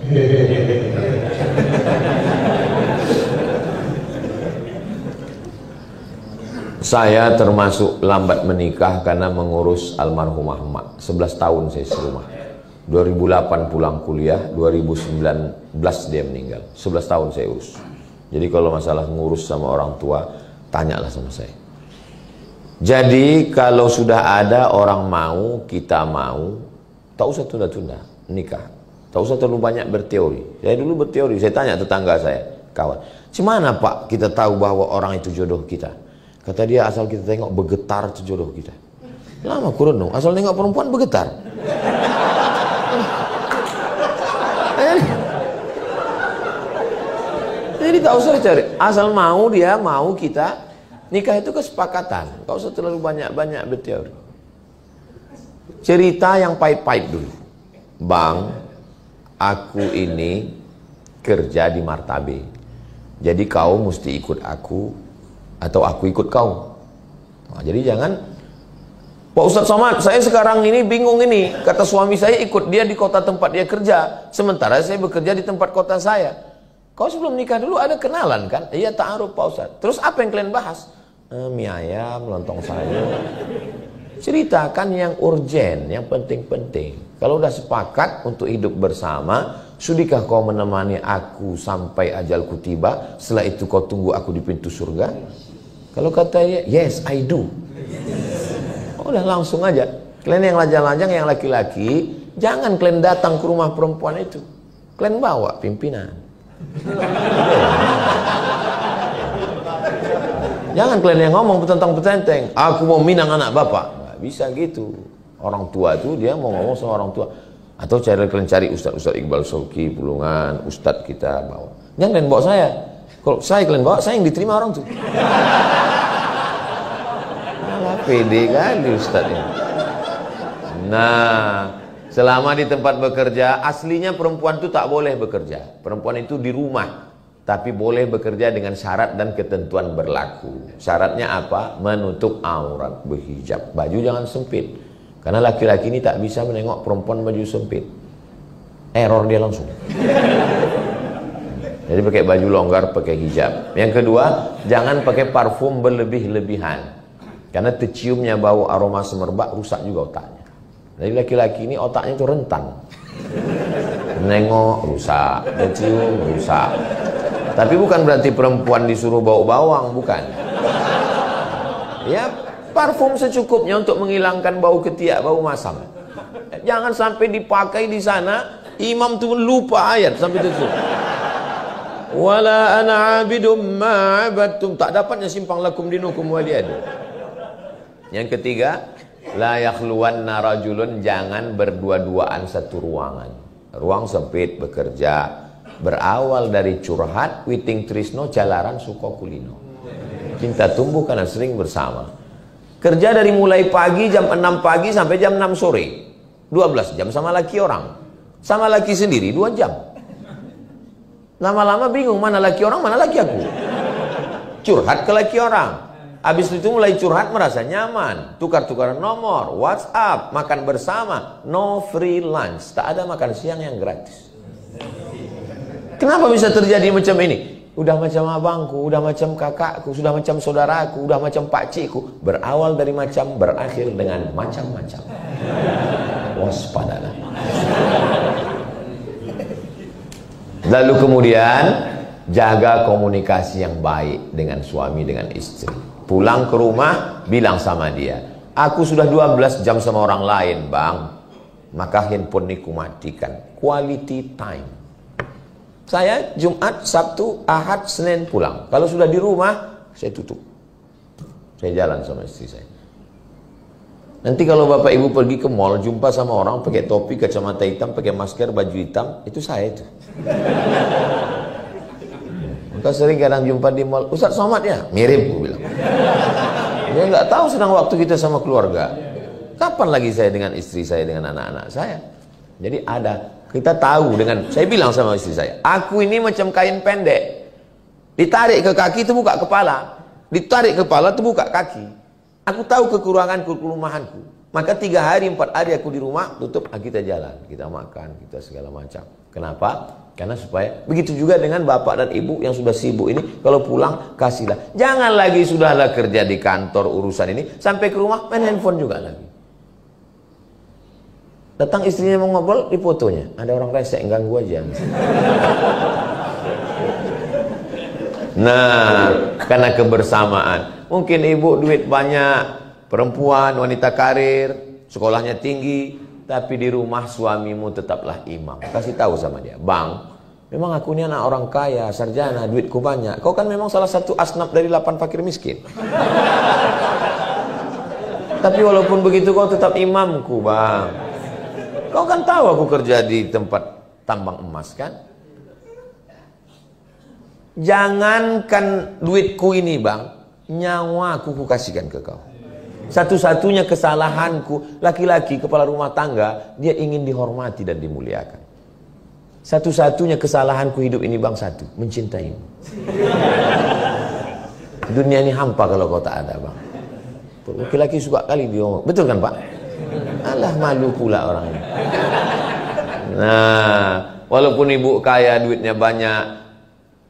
Saya termasuk lambat menikah karena mengurus almarhumah emak. 11 tahun saya serumah. 2008 pulang kuliah, 2019 dia meninggal. 11 tahun saya urus. Jadi kalau masalah ngurus sama orang tua, tanyalah sama saya. Jadi kalau sudah ada orang mau, kita mau, tak usah tunda-tunda nikah. Tak usah terlalu banyak berteori. Saya dulu berteori, saya tanya tetangga saya, kawan, "Gimana Pak kita tahu bahwa orang itu jodoh kita?" Kata dia, asal kita tengok bergetar itu jodoh kita. Lama kurun dong, asal tengok perempuan bergetar. Jadi tak usah cari, asal mau dia, mau kita. Nikah itu kesepakatan, tak usah terlalu banyak-banyak berteori. Cerita yang pahit-pahit dulu. Bang, aku ini kerja di Martabe. Jadi kau mesti ikut aku atau aku ikut kau. Nah, jadi jangan, Pak Ustadz Somad, saya sekarang ini bingung ini. Kata suami saya ikut dia di kota tempat dia kerja, sementara saya bekerja di tempat kota saya. Kau sebelum nikah dulu ada kenalan kan? Iya, ta'aruf Pak Ustadz. Terus apa yang kalian bahas? Mie ayam, lontong sayur. Ceritakan yang urgen, yang penting-penting. Kalau udah sepakat untuk hidup bersama, sudikah kau menemani aku sampai ajalku tiba? Setelah itu kau tunggu aku di pintu surga? Kalau katanya, yes, I do. Udah langsung aja. Kalian yang lajang-lajang, yang laki-laki, jangan kalian datang ke rumah perempuan itu. Kalian bawa pimpinan. Jangan kalian yang ngomong petentang-petenteng, aku mau minang anak bapak. Nggak bisa gitu. Orang tua itu dia mau ngomong sama orang tua. Atau kalian cari Ustadz Iqbal Sulki, Pulungan, Ustadz kita bawa. Jangan kalian bawa saya. Kalau saya kalian bawa, saya yang diterima orang tuh. Malah pede kali Ustadznya. Nah, selama di tempat bekerja, aslinya perempuan itu tak boleh bekerja. Perempuan itu di rumah. Tapi boleh bekerja dengan syarat dan ketentuan berlaku. Syaratnya apa? Menutup aurat, berhijab. Baju jangan sempit. Karena laki-laki ini tak bisa menengok perempuan baju sempit. Error dia langsung. Jadi pakai baju longgar, pakai hijab. Yang kedua, jangan pakai parfum berlebih-lebihan. Karena terciumnya bau aroma semerbak rusak juga otaknya. Jadi laki-laki ini otaknya itu rentan. Menengok rusak, tercium rusak. Tapi bukan berarti perempuan disuruh bau bawang, bukan. Ya, parfum secukupnya untuk menghilangkan bau ketiak, bau masam. Jangan sampai dipakai di sana, imam tuh lupa ayat sampai tutup. Wala ana abidum ma abadtum, tak dapatnya simpang lakum dinukum waliyadu. Yang ketiga, la yakhluwanna rajulun, jangan berdua-duaan satu ruangan. Ruang sempit bekerja. Berawal dari curhat, witing trisno, jalaran suko kulino. Cinta tumbuh karena sering bersama. Kerja dari mulai pagi jam 6 pagi sampai jam 6 sore. 12 jam sama laki orang. Sama laki sendiri 2 jam. Lama-lama bingung mana laki orang, mana laki aku. Curhat ke laki orang. Habis itu mulai curhat merasa nyaman. Tukar-tukaran nomor, WhatsApp, makan bersama. No free lunch. Tak ada makan siang yang gratis. Kenapa bisa terjadi macam ini? Udah macam abangku, udah macam kakakku, sudah macam saudaraku, udah macam pakcikku. Berawal dari macam, berakhir dengan macam-macam. Waspadalah. Lalu kemudian jaga komunikasi yang baik dengan suami, dengan istri. Pulang ke rumah, bilang sama dia, aku sudah 12 jam sama orang lain bang, maka handphone ini kumatikan. Quality time. Saya Jumat, Sabtu, Ahad, Senin pulang. Kalau sudah di rumah, saya tutup. Saya jalan sama istri saya. Nanti kalau bapak ibu pergi ke mall, jumpa sama orang pakai topi, kacamata hitam, pakai masker, baju hitam, itu saya itu. Maka sering kadang jumpa di mall, Ustaz Somad ya? Mirip, gue bilang. Dia nggak tahu sedang waktu kita sama keluarga. Kapan lagi saya dengan istri saya, dengan anak-anak saya? Jadi ada, kita tahu dengan, saya bilang sama istri saya, aku ini macam kain pendek. Ditarik ke kaki, terbuka kepala. Ditarik kepala, terbuka kaki. Aku tahu kekuranganku, kelemahanku. Maka 3 hari, 4 hari aku di rumah, tutup, kita jalan. Kita makan, kita segala macam. Kenapa? Karena supaya, begitu juga dengan bapak dan ibu yang sudah sibuk ini, kalau pulang, kasihlah. Jangan lagi sudahlah kerja di kantor urusan ini, sampai ke rumah, main handphone juga lagi. Datang istrinya mau ngobrol, di fotonya. Ada orang resek, ganggu aja. Nah, karena kebersamaan. Mungkin ibu duit banyak, perempuan, wanita karir, sekolahnya tinggi, tapi di rumah suamimu tetaplah imam. Kasih tahu sama dia, bang, memang aku ini anak orang kaya, sarjana, duitku banyak. Kau kan memang salah satu asnaf dari 8 fakir miskin. Tapi walaupun begitu kau tetap imamku, bang. Kau kan tahu aku kerja di tempat tambang emas, kan? Jangankan duitku ini, bang, nyawaku ku kasihkan ke kau. Satu-satunya kesalahanku, laki-laki kepala rumah tangga, dia ingin dihormati dan dimuliakan. Satu-satunya kesalahanku hidup ini, bang, satu, mencintaimu. Dunia ini hampa kalau kau tak ada, bang. Laki-laki suka kali dia ngomong, betul kan, Pak? Alah, malu pula orang ini. Nah, walaupun ibu kaya, duitnya banyak,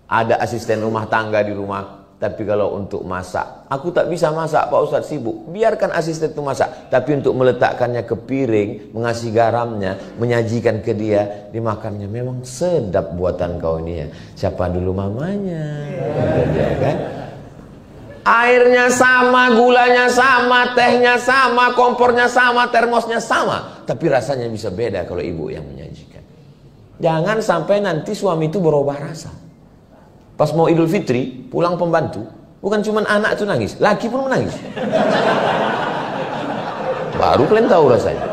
ada asisten rumah tangga di rumah, tapi kalau untuk masak, aku tak bisa masak, Pak Ustadz sibuk. Biarkan asisten itu masak, tapi untuk meletakkannya ke piring, mengasih garamnya, menyajikan ke dia, dimakannya, memang sedap buatan kau ini ya. Siapa dulu mamanya? Ya, kan? Airnya sama, gulanya sama, tehnya sama, kompornya sama, termosnya sama, tapi rasanya bisa beda kalau ibu yang menyajikan. Jangan sampai nanti suami itu berubah rasa. Pas mau Idul Fitri, pulang pembantu, bukan cuma anak itu nangis, laki pun menangis. Baru kalian tahu rasanya.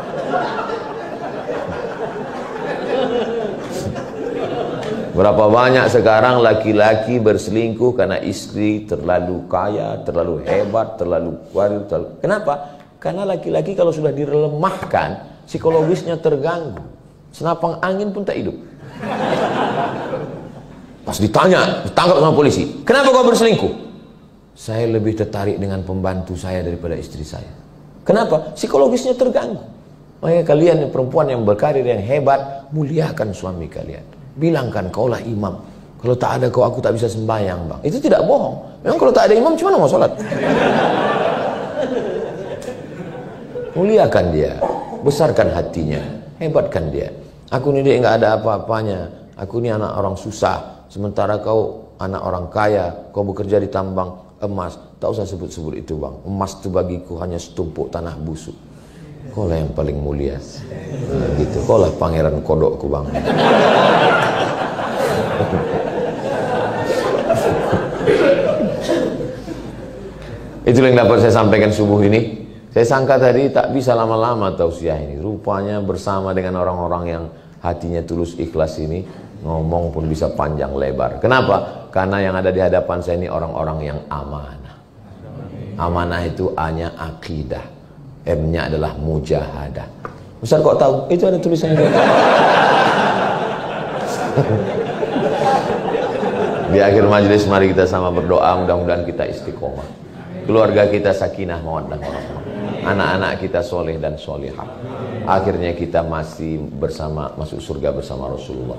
Berapa banyak sekarang laki-laki berselingkuh karena istri terlalu kaya, terlalu hebat, terlalu kuat. Kenapa? Karena laki-laki kalau sudah dilemahkan, psikologisnya terganggu. Senapang angin pun tak hidup. Pas ditanya, ditangkap sama polisi. Kenapa kau berselingkuh? Saya lebih tertarik dengan pembantu saya daripada istri saya. Kenapa? Psikologisnya terganggu. Makanya kalian perempuan yang berkarir yang hebat, muliakan suami kalian. Bilangkan kaulah imam. Kalau tak ada kau, aku tak bisa sembahyang, bang. Itu tidak bohong. Memang kalau tak ada imam, cuma mau sholat. Muliakan dia, besarkan hatinya, hebatkan dia. Aku ini dia nggak ada apa-apanya. Aku ini anak orang susah. Sementara kau anak orang kaya, kau bekerja di tambang emas. Tak usah sebut-sebut itu, bang. Emas itu bagiku hanya setumpuk tanah busuk. Kau lah yang paling mulia. Nah, gitu. Kau lah pangeran kodokku, bang. Itulah yang dapat saya sampaikan subuh ini. Saya sangka tadi tak bisa lama-lama tausiah ini. Rupanya bersama dengan orang-orang yang hatinya tulus ikhlas ini, ngomong pun bisa panjang lebar. Kenapa? Karena yang ada di hadapan saya ini orang-orang yang amanah. Amanah itu A-nya akidah, M-nya adalah mujahadah. Ustaz kok tahu? Itu ada tulisannya. Di akhir majelis mari kita sama berdoa, mudah-mudahan kita istiqomah. Keluarga kita sakinah mawaddah warahmah. Anak-anak kita soleh dan solihah. Akhirnya kita masih bersama, masuk surga bersama Rasulullah.